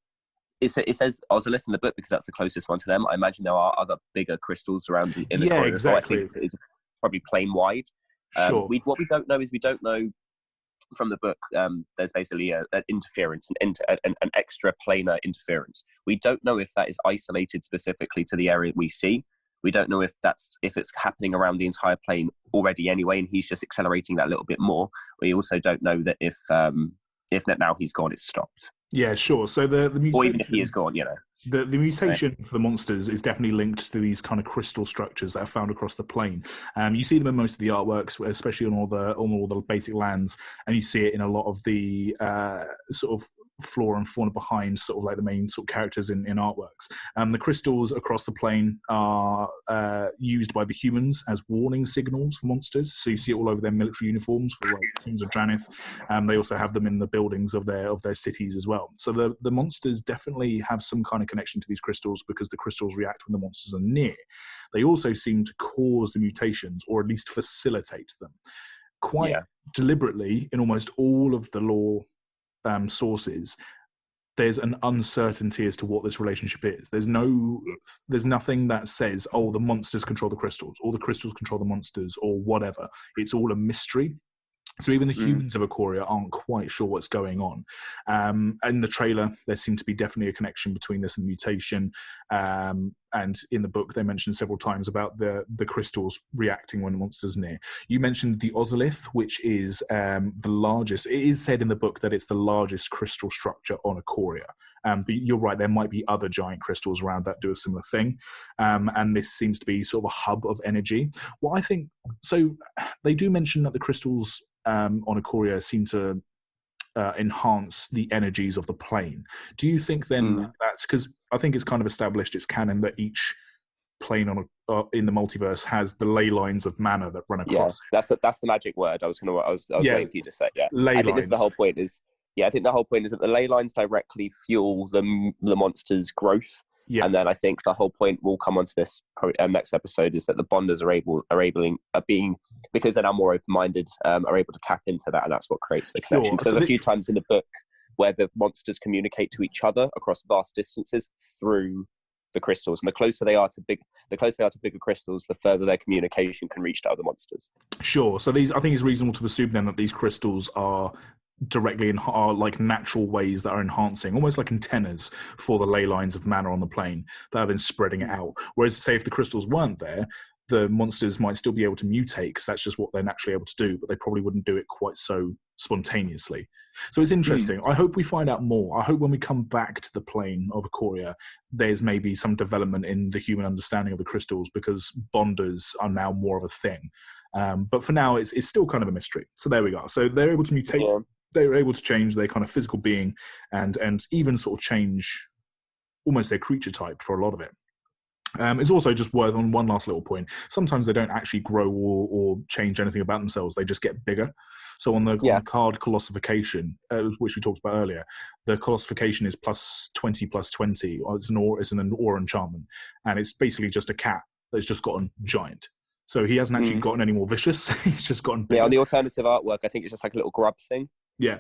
It says ozolith in the book because that's the closest one to them. I imagine there are other bigger crystals around in the corridor. Exactly. So I think it's probably plane wide. Sure. What we don't know is we don't know. From the book, there's basically an interference, an extra planar interference. We don't know if that is isolated specifically to the area we see. We don't know if it's happening around the entire plane already anyway, and he's just accelerating that a little bit more. We also don't know that if now he's gone, it's stopped. Yeah, sure. So the mutation, or even if he is gone, The mutation for the monsters is definitely linked to these kind of crystal structures that are found across the plane. You see them in most of the artworks, especially on all the basic lands, and you see it in a lot of the sort of flora and fauna behind sort of like the main sort of characters in artworks. The crystals across the plane are used by the humans as warning signals for monsters. So you see it all over their military uniforms for like Kings of Janith. They also have them in the buildings of their cities as well. So the monsters definitely have some kind of connection to these crystals because the crystals react when the monsters are near. They also seem to cause the mutations, or at least facilitate them. Quite deliberately, in almost all of the lore sources, there's an uncertainty as to what this relationship is. There's nothing that says, oh, the monsters control the crystals, or the crystals control the monsters, or whatever. It's all a mystery. So even the humans of Ikoria aren't quite sure what's going on. In the trailer, there seemed to be definitely a connection between this and the mutation. And in the book, they mentioned several times about the crystals reacting when the monster's near. You mentioned the ozolith, which is the largest. It is said in the book that it's the largest crystal structure on Ikoria. But you're right, there might be other giant crystals around that do a similar thing. And this seems to be sort of a hub of energy. What I think, so they do mention that the crystals on Ikoria seem to enhance the energies of the plane. Do you think then that's because I think it's kind of established, it's canon that each plane in the multiverse has the ley lines of mana that run across? Yeah, that's the magic word. I was waiting for you to say. Yeah, I think this is the whole point. I think the whole point is that the ley lines directly fuel the monster's growth. Yeah. And then I think the whole point, we'll come onto this next episode, is that the Bonders are being, because they're now more open-minded, are able to tap into that, and that's what creates the connection. So there's a few times in the book where the monsters communicate to each other across vast distances through the crystals, and the closer they are to bigger crystals, the further their communication can reach to other monsters. Sure. So I think it's reasonable to assume then that these crystals are directly are like natural ways that are enhancing, almost like antennas for the ley lines of mana on the plane that have been spreading it out. Whereas, say, if the crystals weren't there, the monsters might still be able to mutate, because that's just what they're naturally able to do, but they probably wouldn't do it quite so spontaneously. So it's interesting. I hope we find out more. I hope when we come back to the plane of Ikoria, there's maybe some development in the human understanding of the crystals, because Bonders are now more of a thing. But for now, it's still kind of a mystery. So there we go. So they're able to mutate. Yeah. They were able to change their kind of physical being and even sort of change almost their creature type for a lot of it. It's also just worth, on one last little point, sometimes they don't actually grow or change anything about themselves. They just get bigger. So on the card colossification, which we talked about earlier, the colossification is +20 +20. It's an aura enchantment. And it's basically just a cat that's just gotten giant. So he hasn't actually gotten any more vicious. He's just gotten bigger. Yeah, on the alternative artwork, I think it's just like a little grub thing. Yeah.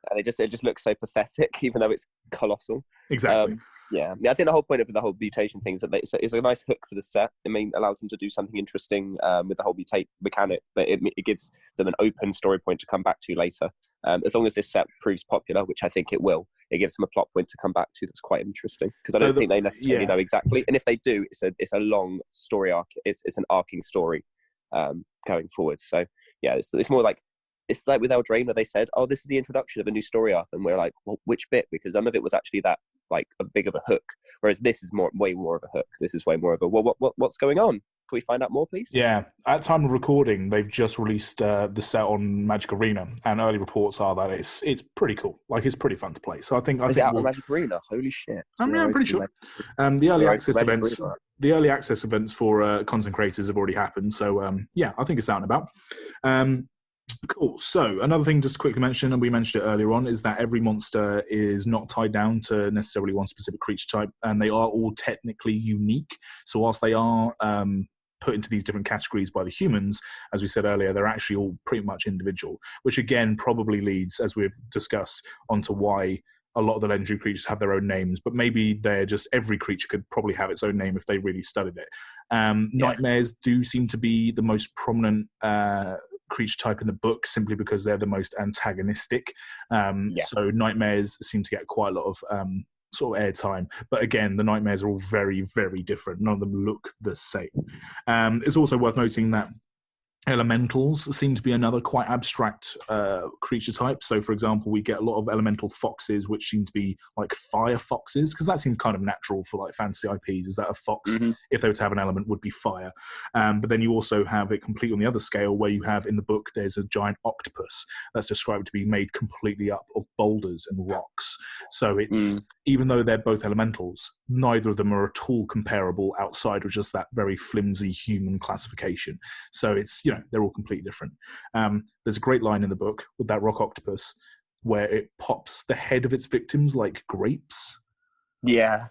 And it just looks so pathetic, even though it's colossal. Exactly. I think the whole point of the whole mutation thing is that it's a nice hook for the set. I mean, it allows them to do something interesting with the whole mutate mechanic, but it gives them an open story point to come back to later. As long as this set proves popular, which I think it will, it gives them a plot point to come back to that's quite interesting, because I don't think they necessarily know exactly. And if they do, it's a long story arc. It's an arcing story going forward. So yeah, it's more like, it's like with Eldraine, where they said, "Oh, this is the introduction of a new story arc," and we're like, "Well, which bit?" Because none of it was actually that like a big of a hook. Whereas this is way more of a hook. This is way more of a, well, what's going on? Can we find out more, please? Yeah, at time of recording, they've just released the set on Magic Arena, and early reports are that it's pretty cool. Like, it's pretty fun to play. So I think it out on Magic Arena? Holy shit! I'm pretty sure. The early access events for content creators have already happened. So I think it's out and about. Cool. So another thing just to quickly mention, and we mentioned it earlier on, is that every monster is not tied down to necessarily one specific creature type, and they are all technically unique. So whilst they are put into these different categories by the humans, as we said earlier, they're actually all pretty much individual, which again probably leads, as we've discussed, onto why a lot of the legendary creatures have their own names, but maybe they're just, every creature could probably have its own name if they really studied it. Nightmares do seem to be the most prominent creature type in the book, simply because they're the most antagonistic. So nightmares seem to get quite a lot of sort of airtime, but again, the nightmares are all very, very different. None of them look the same. It's also worth noting that elementals seem to be another quite abstract creature type. So, for example, we get a lot of elemental foxes, which seem to be like fire foxes, because that seems kind of natural for like fantasy IPs, is that a fox, if they were to have an element, would be fire. But then you also have it complete on the other scale, where you have in the book, there's a giant octopus that's described to be made completely up of boulders and rocks. So it's, even though they're both elementals, neither of them are at all comparable outside of just that very flimsy human classification. So it's, they're all completely different. There's a great line in the book with that rock octopus where it pops the head of its victims like grapes. Yeah.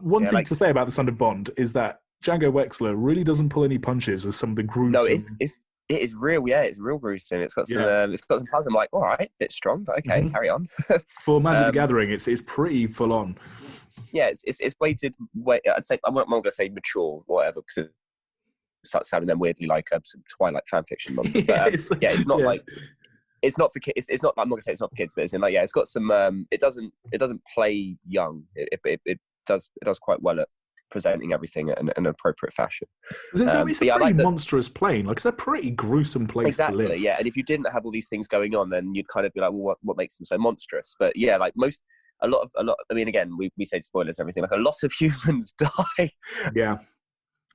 One thing to say about the Son of Bond is that Django Wexler really doesn't pull any punches with some of the gruesome... No, it is real. Yeah, it's real gruesome. It's got some. It's got some puzzles. I'm like, all right, bit strong, but okay, carry on. For Magic the Gathering, it's pretty full on. Yeah, it's weighted. I'd say I'm not going to say mature, or whatever, because it starts sounding then weirdly like some Twilight fan fiction nonsense. But it's not like, it's not for kids. It's not. I'm not going to say it's not for kids, but it's in like, it's got some. It doesn't play young. It does quite well at presenting everything in an appropriate fashion. It's a pretty monstrous plane. Like, it's a pretty gruesome place to live. Yeah. And if you didn't have all these things going on, then you'd kind of be like, well, what makes them so monstrous? But yeah, like a lot. I mean, again, we say spoilers and everything. Like, a lot of humans die. Yeah.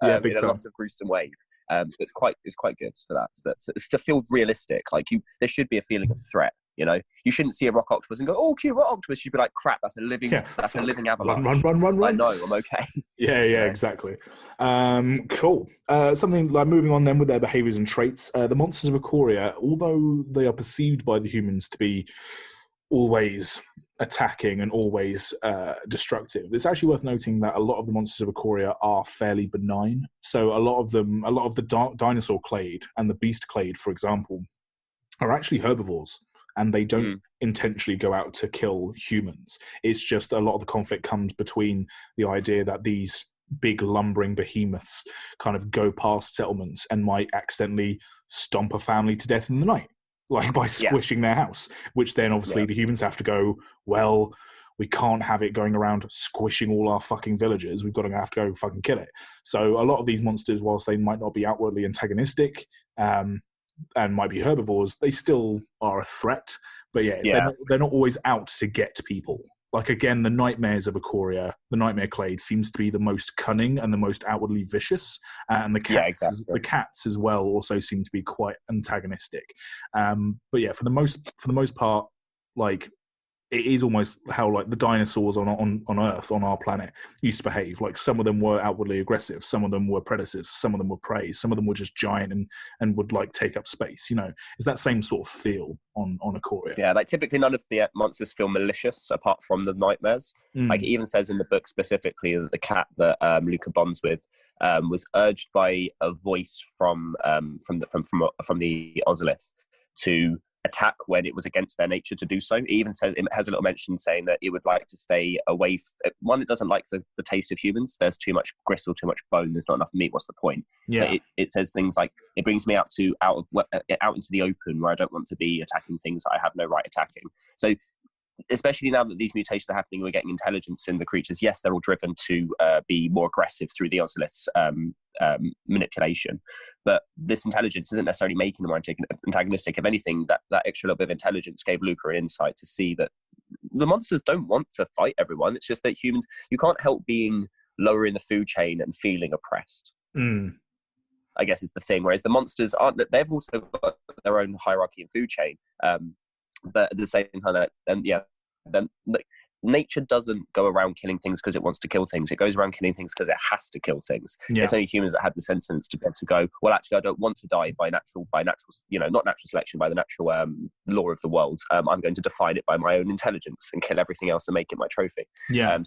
In a lot of gruesome ways. So it's quite good for that. So it's to feel realistic. Like, there should be a feeling of threat. You shouldn't see a rock octopus and go, "Oh, cute rock octopus." You'd be like, "Crap, that's a living avalanche." Run! I know, I'm okay. Yeah, exactly. Cool. Something like, moving on then with their behaviors and traits. The monsters of Ikoria, although they are perceived by the humans to be always attacking and always destructive. It's actually worth noting that a lot of the monsters of Ikoria are fairly benign. So a lot of the dinosaur clade and the beast clade, for example, are actually herbivores, and they don't intentionally go out to kill humans. It's just a lot of the conflict comes between the idea that these big lumbering behemoths kind of go past settlements and might accidentally stomp a family to death in the night, like by squishing their house, which then obviously the humans have to go, well, we can't have it going around squishing all our fucking villagers. We've got to have to go fucking kill it. So a lot of these monsters, whilst they might not be outwardly antagonistic, and might be herbivores, they still are a threat. But they're not always out to get people. Like, again, the nightmares of Ikoria, the nightmare clade, seems to be the most cunning and the most outwardly vicious. And the cats as well also seem to be quite antagonistic. But yeah, for the most part, like, it is almost how like the dinosaurs on Earth, on our planet, used to behave. Like, some of them were outwardly aggressive, some of them were predators, some of them were prey, some of them were just giant and would like take up space. You know, it's that same sort of feel on Ikoria. Yeah, like typically none of the monsters feel malicious apart from the nightmares. Like, it even says in the book specifically that the cat that Luca bonds with was urged by a voice from the Ozolith to attack when it was against their nature to do so. It even says, it has a little mention saying that it would like to stay away. One, it doesn't like the taste of humans. There's too much gristle, too much bone. There's not enough meat. What's the point? Yeah. But it says things like, it brings me out into the open where I don't want to be attacking things that I have no right attacking. So, especially now that these mutations are happening, we're getting intelligence in the creatures. Yes, they're all driven to be more aggressive through the Ozolith's manipulation, but this intelligence isn't necessarily making them more antagonistic. If anything, that extra little bit of intelligence gave Luca an insight to see that the monsters don't want to fight everyone. It's just that humans, you can't help being lower in the food chain and feeling oppressed. I guess is the thing. Whereas the monsters aren't. They've also got their own hierarchy and food chain. But at the same time, then nature doesn't go around killing things because it wants to kill things. It goes around killing things because it has to kill things. Yeah. It's only humans that have the sentence to be able to go, well, actually, I don't want to die by natural, not natural selection, by the natural law of the world. I'm going to define it by my own intelligence and kill everything else and make it my trophy. Yeah.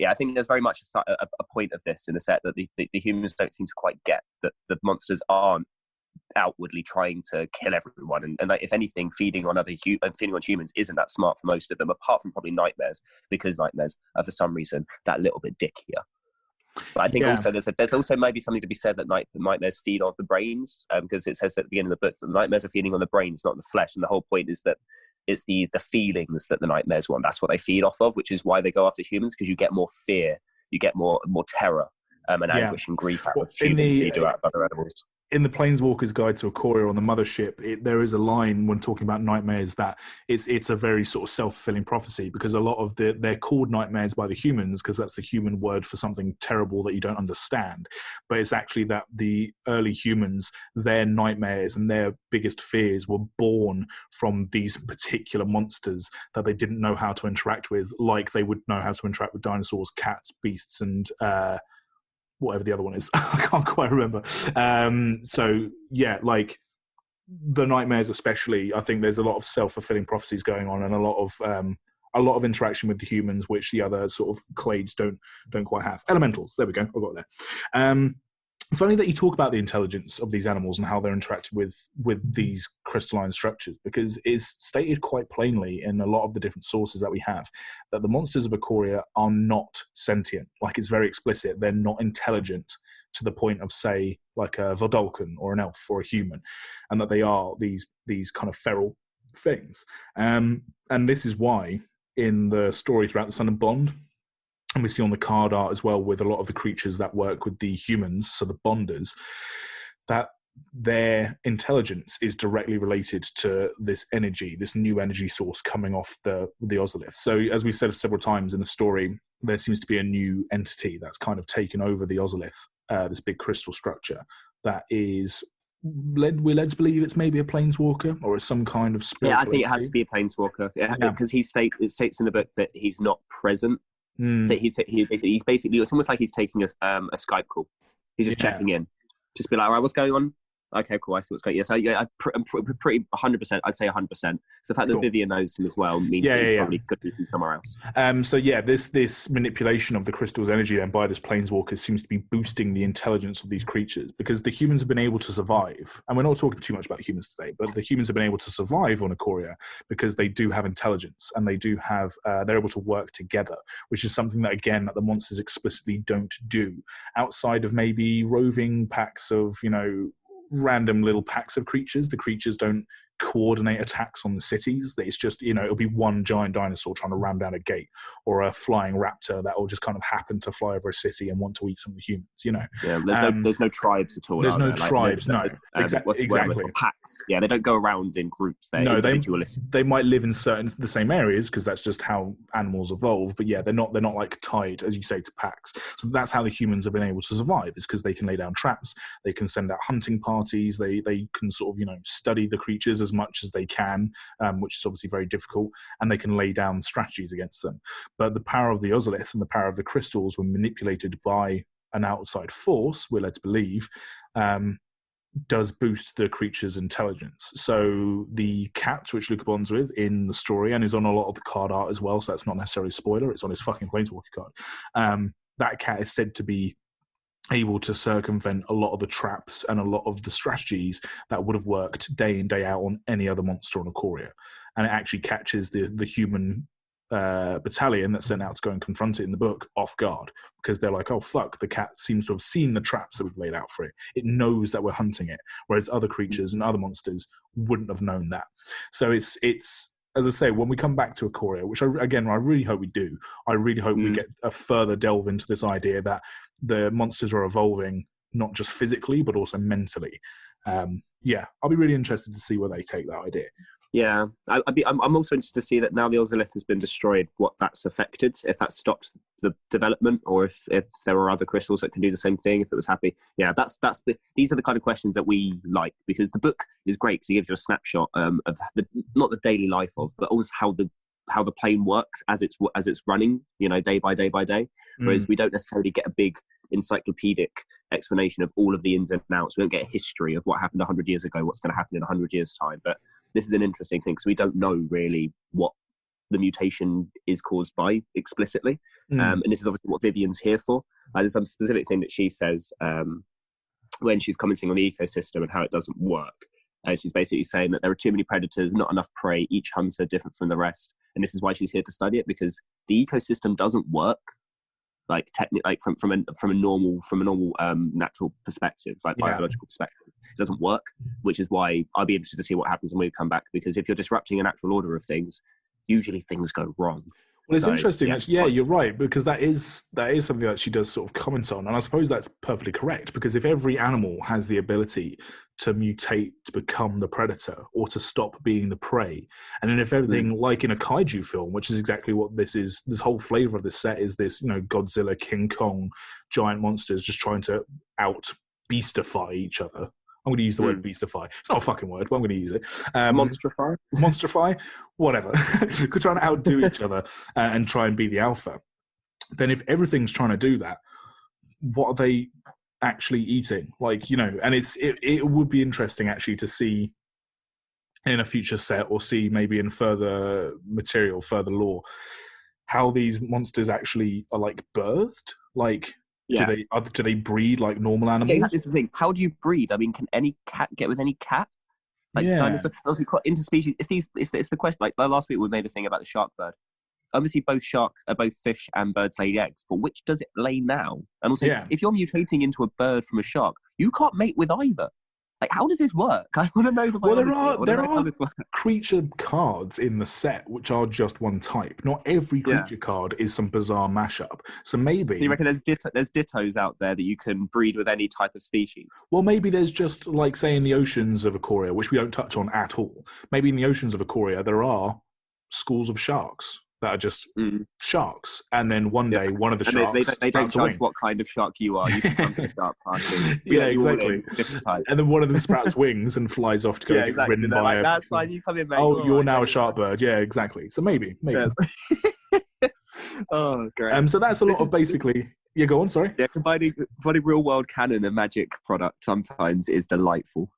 I think there's very much a point of this in the set that the humans don't seem to quite get, that the monsters aren't outwardly trying to kill everyone, and like, if anything, feeding on humans isn't that smart for most of them, apart from probably nightmares, because nightmares are for some reason that little bit dickier. But I think also there's also maybe something to be said that nightmares feed on the brains, because it says at the beginning of the book that the nightmares are feeding on the brains, not the flesh, and the whole point is that it's the feelings that the nightmares want. That's what they feed off of, which is why they go after humans, because you get more fear, you get more terror and anguish and grief out of humans than you do out of other animals. In the Planeswalker's Guide to Ikoria on the Mothership, there is a line when talking about nightmares that it's a very sort of self-fulfilling prophecy, because a lot of they're called nightmares by the humans because that's the human word for something terrible that you don't understand. But it's actually that the early humans, their nightmares and their biggest fears were born from these particular monsters that they didn't know how to interact with, like they would know how to interact with dinosaurs, cats, beasts, and whatever the other one is. I can't quite remember. So yeah, like the nightmares especially, I think there's a lot of self-fulfilling prophecies going on, and a lot of interaction with the humans, which the other sort of clades don't quite have. Elementals, there we go, I got there. It's funny that you talk about the intelligence of these animals and how they're interacting with these crystalline structures, because it's stated quite plainly in a lot of the different sources that we have that the monsters of Ikoria are not sentient. Like, it's very explicit. They're not intelligent to the point of, say, like a Vodalkan or an elf or a human, and that they are these kind of feral things. And this is why in the story Throughout the Sun and Bond, and we see on the card art as well with a lot of the creatures that work with the humans, so the bonders, that their intelligence is directly related to this energy, this new energy source coming off the Ozolith. So as we said several times in the story, there seems to be a new entity that's kind of taken over the Ozolith, this big crystal structure that is we're led to believe it's maybe a planeswalker or some kind of spiritual I think it has to be a planeswalker, because it states in the book that he's not present. That he's basically, it's almost like he's taking a Skype call. He's just checking in, just be like, all right, what's going on? Okay, cool. I see what's going. Yeah, so yeah, I'm pretty 100%. I'd say 100%. So the fact that Vivian knows him as well means that he's probably could be from somewhere else. So yeah, this manipulation of the crystal's energy then by this planeswalker seems to be boosting the intelligence of these creatures, because the humans have been able to survive, and we're not talking too much about humans today, but the humans have been able to survive on Ikoria because they do have intelligence, and they do have they're able to work together, which is something that again that the monsters explicitly don't do outside of maybe roving packs of random little packs of creatures. The creatures don't coordinate attacks on the cities. It's just, it'll be one giant dinosaur trying to ram down a gate, or a flying raptor that will just kind of happen to fly over a city and want to eat some of the humans, Yeah, there's no tribes at all. There's no tribes, no. Exactly. Packs. Yeah, they don't go around in groups. They're individualistic. They might live in the same areas because that's just how animals evolve. But yeah, they're not like tied, as you say, to packs. So that's how the humans have been able to survive, is because they can lay down traps. They can send out hunting parties. They can sort of, study the creatures as much as they can, which is obviously very difficult, and they can lay down strategies against them. But the power of the Ozolith and the power of the crystals were manipulated by an outside force, we're led to believe, does boost the creature's intelligence. So the cat, which Luca bonds with in the story, and is on a lot of the card art as well, so that's not necessarily a spoiler, it's on his fucking Planeswalker card. That cat is said to be able to circumvent a lot of the traps and a lot of the strategies that would have worked day in, day out on any other monster on Ikoria. And it actually catches the human battalion that's sent out to go and confront it in the book off guard, because they're like, oh fuck, the cat seems to have seen the traps that we've laid out for it. It knows that we're hunting it, whereas other creatures and other monsters wouldn't have known that. So it's as I say, when we come back to Ikoria, which I really hope we do, I really hope we get a further delve into this idea that the monsters are evolving not just physically but also mentally. I'll be really interested to see where they take that idea. Yeah, I'm also interested to see that now the Ozolith has been destroyed, what that's affected, if that stopped the development, or if there were other crystals that can do the same thing, if it was happy. Yeah, these are the kind of questions that we like, because the book is great because it gives you a snapshot of not the daily life of, but also how the plane works as it's running, day by day by day. Whereas we don't necessarily get a big encyclopedic explanation of all of the ins and outs. We don't get a history of what happened 100 years ago, what's going to happen in 100 years' time. But this is an interesting thing because we don't know really what the mutation is caused by explicitly. And this is obviously what Vivian's here for. There's some specific thing that she says when she's commenting on the ecosystem and how it doesn't work. She's basically saying that there are too many predators, not enough prey, each hunter different from the rest. And this is why she's here to study it, because the ecosystem doesn't work from a normal natural perspective, biological perspective. It doesn't work, which is why I'll be interested to see what happens when we come back, because if you're disrupting a natural order of things, usually things go wrong. Well, it's interesting. You're right, because that is something that she does sort of comment on, and I suppose that's perfectly correct, because if every animal has the ability to mutate to become the predator or to stop being the prey, and then if everything, like in a kaiju film, which is exactly what this is, this whole flavor of this set is this, Godzilla, King Kong, giant monsters just trying to out beastify each other. I'm going to use the word beastify. It's not a fucking word, but I'm going to use it. Monsterify? Whatever. Trying to outdo each other and try and be the alpha. Then if everything's trying to do that, what are they actually eating? And it would be interesting actually to see in a future set, or see maybe in further material, further lore, how these monsters actually are birthed. Do they breed like normal animals? Yeah, exactly. This is the thing. How do you breed? I mean, can any cat get with any cat? Dinosaur. Also, interspecies. It's the question. Like last week, we made a thing about the shark bird. Obviously, both fish and birds lay eggs, but which does it lay now? And also, if you're mutating into a bird from a shark, you can't mate with either. How does this work? I want to know the biology. Well, there are creature cards in the set which are just one type. Not every creature card is some bizarre mashup. So maybe... Do you reckon there's dittos out there that you can breed with any type of species? Well, maybe there's just, say, in the oceans of Ikoria, which we don't touch on at all. Maybe in the oceans of Ikoria, there are schools of sharks that are just sharks, and then one day one of the sharks they don't judge what kind of shark you are. You can come to the shark party. Exactly. And then one of them sprouts wings and flies off to go get ridden by that's fine, you come in, mate. Oh, you're now a shark bird. Yeah, exactly. So maybe. Yes. Oh, great. So that's a lot of basically. Yeah, go on. Sorry. Yeah, combining real world canon and magic product sometimes is delightful.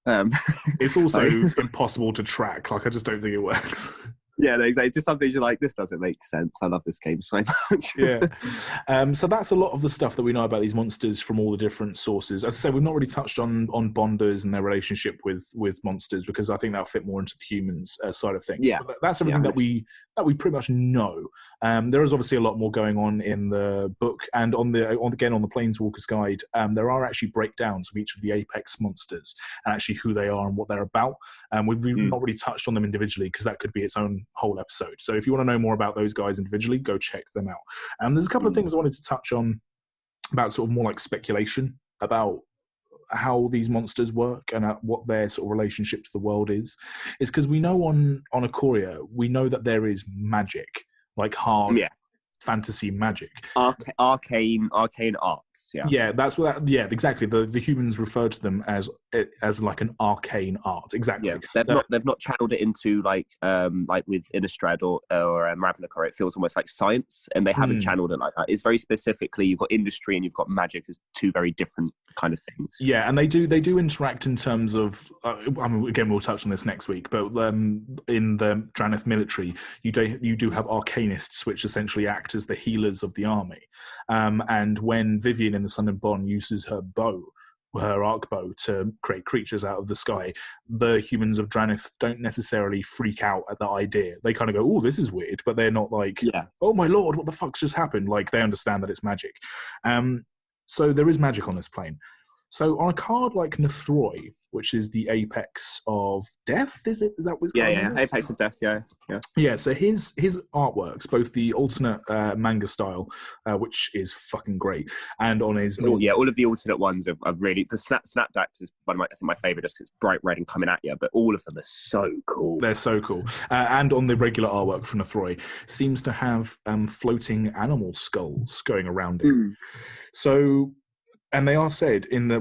It's also impossible to track. Like, I just don't think it works. Yeah, exactly. Just something you're like, this doesn't make sense. I love this game so much. Yeah. So that's a lot of the stuff that we know about these monsters from all the different sources. As I say, we've not really touched on bonders and their relationship with monsters, because I think that'll fit more into the humans side of things. Yeah. But that's everything that we pretty much know. There is obviously a lot more going on in the book, and on the Planeswalker's Guide, there are actually breakdowns of each of the apex monsters and actually who they are and what they're about. We've not really touched on them individually, because that could be its own whole episode. So if you want to know more about those guys individually, go check them out. There's a couple of things I wanted to touch on about sort of more like speculation about how these monsters work and what their sort of relationship to the world is because we know on Ikoria, we know that there is magic, like hard fantasy magic, arcane arts. Yeah, that's what. Yeah, exactly. The humans refer to them as like an arcane art. Exactly. Yeah, they've not channeled it into like with Innistrad or Ravnica. It feels almost like science, and they haven't channeled it like that. It's very specifically, you've got industry and you've got magic as two very different kind of things. Yeah, and they do interact in terms of. Again, we'll touch on this next week, but in the Drannith military, you do have arcanists, which essentially act as the healers of the army. And when Vivian in the Sun and Bond uses her arc bow to create creatures out of the sky, the humans of Drannith don't necessarily freak out at the idea. They kind of go, oh, this is weird, but they're not like, oh my lord, what the fuck's just happened? Like, they understand that it's magic. So there is magic on this plane. So on a card like Nethroi, which is the apex of death, is that what it's called? Yeah, apex of death, yeah. Yeah, so his artworks, both the alternate manga style, which is fucking great, and on his... all of the alternate ones are really... The Snapdax is one of my favourite, just because it's bright red and coming at you, but all of them are so cool. They're so cool. And on the regular artwork from Nethroi, seems to have floating animal skulls going around it. So... And they are said in the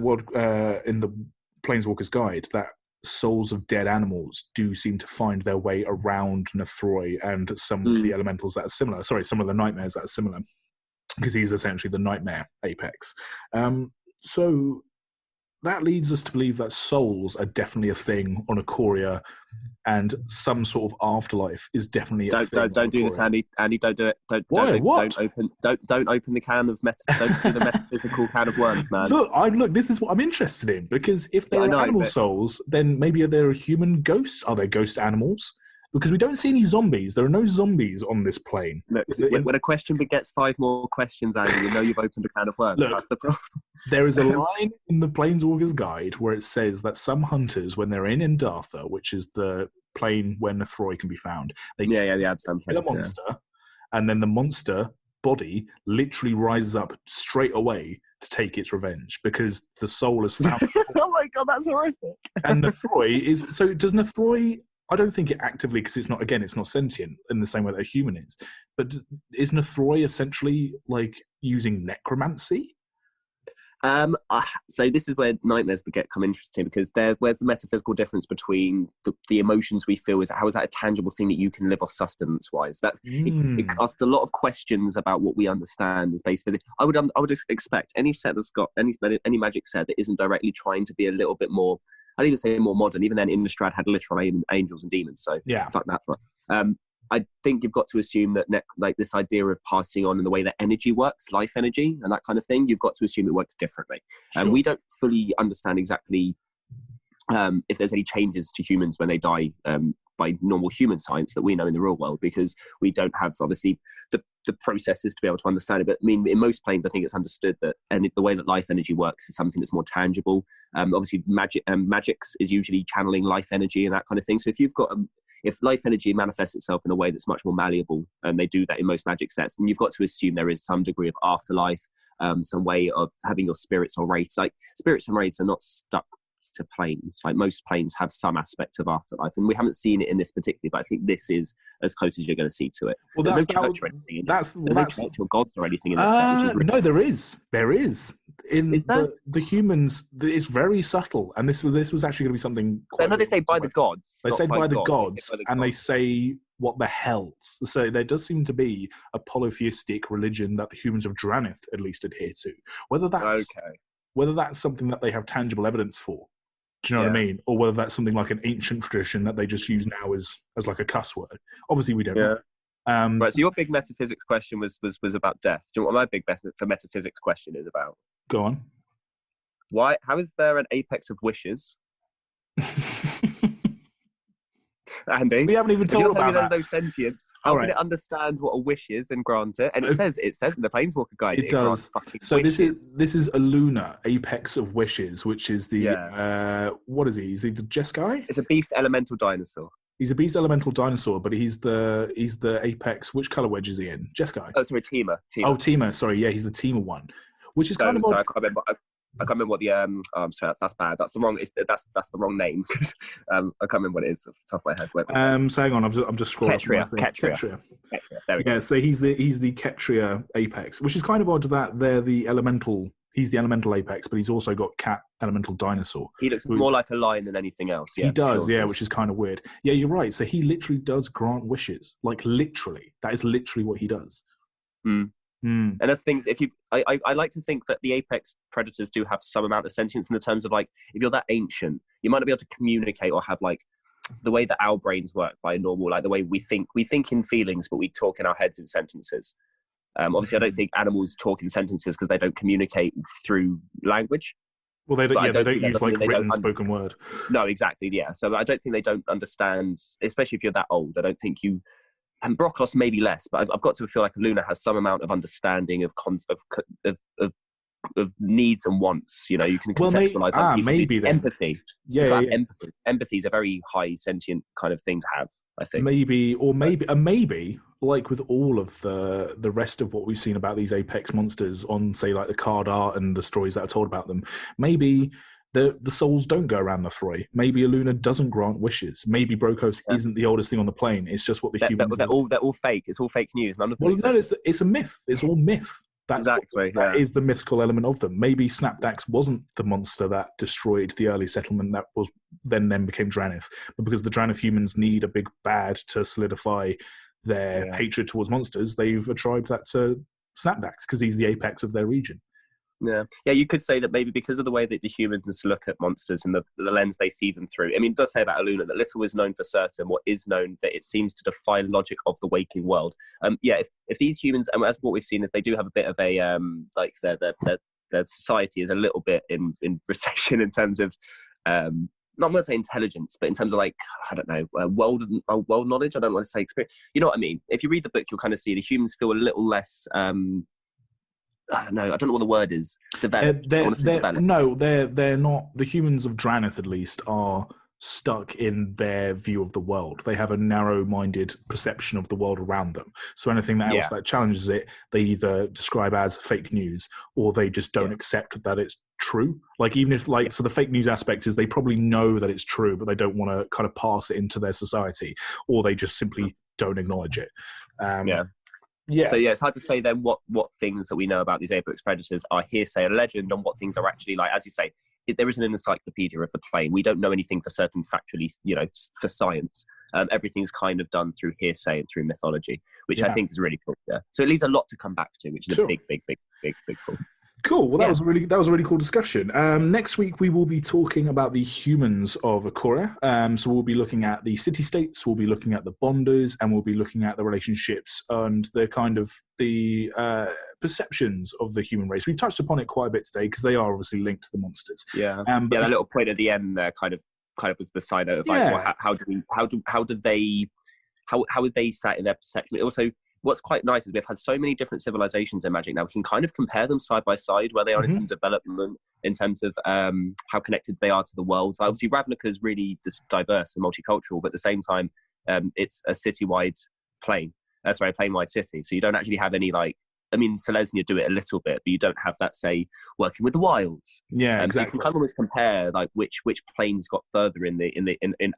Planeswalker's Guide that souls of dead animals do seem to find their way around Nethroi and some of the elementals that are similar. Sorry, some of the nightmares that are similar, because he's essentially the nightmare apex. So that leads us to believe that souls are definitely a thing on Ikoria, and some sort of afterlife is definitely a thing. Don't do this, Andy. Andy, don't do it. Why? What? Don't open the can of don't do the metaphysical can of worms, man. Look. This is what I'm interested in, because if there are animal souls, then maybe there are human ghosts. Are there ghost animals? Because we don't see any zombies. There are no zombies on this plane. Look, when a question begets 5 more questions, Andy, you know you've opened a can of worms. Look, that's the problem. There is a line in the Planeswalker's Guide where it says that some hunters, when they're in Endartha, which is the plane where Nethroi can be found, they kill a monster, and then the monster body literally rises up straight away to take its revenge because the soul has found. Oh my god, that's horrific. And Nethroi is so. Does Nethroi? I don't think it actively, because it's not sentient in the same way that a human is. But is Nethroi essentially like using necromancy? So this is where nightmares become interesting, because where's the metaphysical difference between the emotions we feel? How is that a tangible thing that you can live off sustenance-wise? It asks a lot of questions about what we understand as base physics. I would expect any set that's got any magic set that isn't directly trying to be a little bit more, I'd even say more modern. Even then, Innistrad had literal angels and demons, so fuck that. I think you've got to assume that like this idea of passing on and the way that energy works, life energy and that kind of thing, you've got to assume it works differently. And we don't fully understand exactly if there's any changes to humans when they die by normal human science that we know in the real world, because we don't have obviously the processes to be able to understand it. But I mean, in most planes, I think it's understood that, and the way that life energy works is something that's more tangible. Obviously, magics is usually channeling life energy and that kind of thing. So if life energy manifests itself in a way that's much more malleable, and they do that in most magic sets, then you've got to assume there is some degree of afterlife, some way of having your spirits or wraiths. Like spirits and wraiths are not stuck to planes. Like most planes have some aspect of afterlife, and we haven't seen it in this particularly, but I think this is as close as you're going to see to it. Well, there's no church or gods or anything in this set, which is really... No, there is in the humans. It's very subtle, and this was actually going to be something. They say by the gods. They say by the gods, and they say what the hell? So there does seem to be a polytheistic religion that the humans of Dranith at least adhere to. Whether that's something that they have tangible evidence for, do you know what I mean? Or whether that's something like an ancient tradition that they just use now as like a cuss word. Obviously, we don't know. Right, so your big metaphysics question was about death. Do you know what my big metaphysics question is about? Go on. How is there an apex of wishes? Andy, we haven't even talked about that. There's no sentience. How can it understand what a wish is and grant it? And it says in the Planeswalker Guide. It does. So wishes. this is a Luna apex of wishes, which is the what is he? Is he the Jeskai? It's a beast elemental dinosaur. He's a beast elemental dinosaur, but he's the apex. Which color wedge is he in? Jeskai. Oh, sorry, Teema. Oh, Teema. Sorry, yeah, he's the Teema one, which is kind of. Sorry, I can't remember what the I'm sorry, that's bad. That's the wrong. That's the wrong name. I can't remember what it is off the top of my head. So hang on, I'm just scrolling. Ketria. There we go. Yeah, so he's the Ketria apex, which is kind of odd that they're the elemental. He's the elemental apex, but he's also got cat elemental dinosaur. He looks more like a lion than anything else. Yeah, he does, which is kind of weird. Yeah, you're right. So he literally does grant wishes, like literally. That is literally what he does. And there's things, I like to think that the apex predators do have some amount of sentience in the terms of, like, if you're that ancient, you might not be able to communicate or have, like, the way that our brains work by normal, like the way we think in feelings, but we talk in our heads in sentences. Obviously, I don't think animals talk in sentences because they don't communicate through language. Well, they don't use like written spoken word. No, exactly, yeah. So I don't think they don't understand, especially if you're that old. I don't think you... And Brokos maybe less, but I've got to feel like Luna has some amount of understanding of needs and wants. You know, you can conceptualize maybe empathy. Yeah. Empathy. Empathy is a very high sentient kind of thing to have, I think. Maybe like with all of the rest of what we've seen about these apex monsters on, say, like the card art and the stories that are told about them, maybe the souls don't go around the Throi. Maybe Aluna doesn't grant wishes. Maybe Brokos isn't the oldest thing on the plane. It's just what the humans... They're all fake. It's all fake news. None of them it's a myth. It's all myth. That is the mythical element of them. Maybe Snapdax wasn't the monster that destroyed the early settlement that was then became Dranith, but because the Dranith humans need a big bad to solidify their hatred towards monsters, they've attributed that to Snapdax because he's the apex of their region. Yeah, you could say that maybe because of the way that the humans look at monsters and the lens they see them through. I mean, it does say about Aluna that little is known for certain. What is known, that it seems to defy logic of the waking world. If these humans, and as what we've seen, is they do have a bit of a like their society is a little bit in recession in terms of not going to say intelligence, but in terms of, like, I don't know, world knowledge. I don't want to say experience. You know what I mean? If you read the book, you'll kind of see the humans feel a little less. I don't know what the word is. Developed. No, they're not. The humans of Dranith, at least, are stuck in their view of the world. They have a narrow-minded perception of the world around them. So anything else that challenges it, they either describe as fake news or they just don't accept that it's true. Like, even if, like, so the fake news aspect is they probably know that it's true, but they don't want to kind of pass it into their society, or they just simply don't acknowledge it. So it's hard to say then what things that we know about these apex predators are hearsay and legend, and what things are actually, like, as you say, there isn't an encyclopedia of the plane. We don't know anything for certain factually, for science. Everything's kind of done through hearsay and through mythology, which I think is really cool. Yeah. So it leaves a lot to come back to, which is a big cool. Cool. Well, that was a really cool discussion. Next week we will be talking about the humans of Ikoria. So we'll be looking at the city-states, we'll be looking at the bonders, and we'll be looking at the relationships and the kind of the perceptions of the human race. We've touched upon it quite a bit today because they are obviously linked to the monsters. But that little point at the end there kind of was the side note of like, how would they sat in their perception? Also, what's quite nice is we've had so many different civilizations in Magic now. We can kind of compare them side by side where they are in terms of development, in terms of how connected they are to the world. So obviously, Ravnica is really diverse and multicultural, but at the same time, it's a citywide plane-wide city. So you don't actually have any, like, I mean, Selesnya do it a little bit, but you don't have that, say, working with the wilds. Yeah, exactly. So you can kind of always compare, like, which planes got further in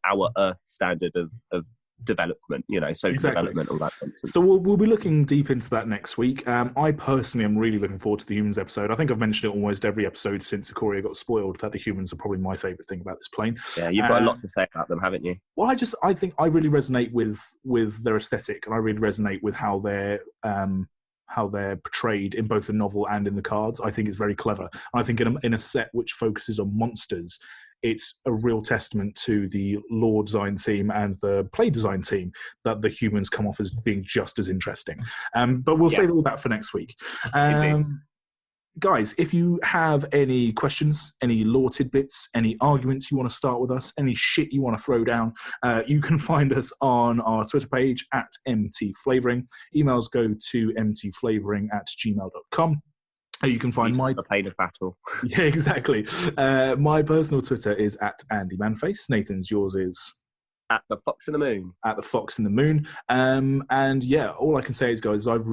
our Earth standard of development, social development, all that nonsense. So we'll be looking deep into that next week. I personally am really looking forward to the humans episode. I think I've mentioned it almost every episode since Ikoria got spoiled, that the humans are probably my favourite thing about this plane. Yeah, you've got a lot to say about them, haven't you? Well, I think I really resonate with their aesthetic, and I really resonate with how they're portrayed in both the novel and in the cards. I think it's very clever. And I think in a set which focuses on monsters, it's a real testament to the lore design team and the play design team that the humans come off as being just as interesting. But we'll save all that for next week. Guys, if you have any questions, any lore tidbits, any arguments you want to start with us, any shit you want to throw down, you can find us on our Twitter page at mtflavouring. Emails go to mtflavouring@gmail.com. You can find my plane of battle. Yeah, exactly. My personal Twitter is at Andy Manface. Nathan's, yours is at the Fox in the Moon. At the Fox in the Moon. And yeah, all I can say is, guys, I've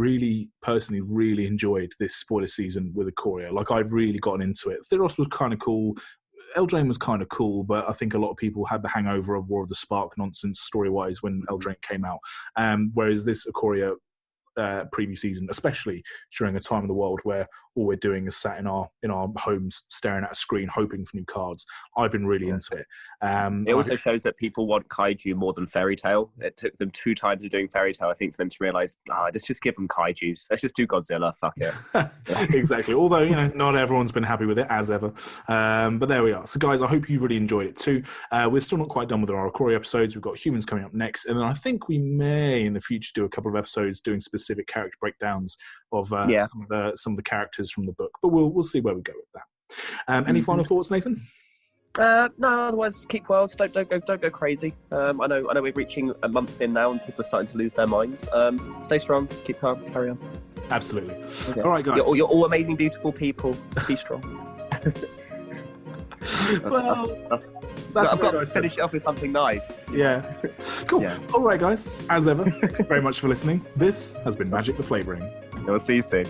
personally really enjoyed this spoiler season with Ikoria. Like, I've really gotten into it. Theros was kind of cool. Eldraine was kind of cool, but I think a lot of people had the hangover of War of the Spark nonsense story-wise when Eldraine came out. Whereas this Ikoria previous season, especially during a time in the world where all we're doing is sat in our homes staring at a screen hoping for new cards, I've been really into it. It also shows that people want kaiju more than fairy tale. It took them 2 times of doing fairy tale, I think, for them to realise, let's just give them kaijus. Let's just do Godzilla, fuck it. Exactly. Although, not everyone's been happy with it, as ever. But there we are. So guys, I hope you've really enjoyed it too. We're still not quite done with our Ikoria episodes. We've got humans coming up next, and then I think we may in the future do a couple of episodes doing specific character breakdowns of some of the characters from the book, but we'll see where we go with that. Any final thoughts, Nathan? No, otherwise keep well. Don't go crazy. I know we're reaching a month in now and people are starting to lose their minds. Stay strong, keep calm, carry on. Absolutely. Okay. All right, guys, you're all amazing, beautiful people. Be strong. I've got to finish it off with something nice. Yeah. Cool. Yeah. All right, guys, as ever, thank you very much for listening. This has been Magic the Flavouring. We'll see you soon.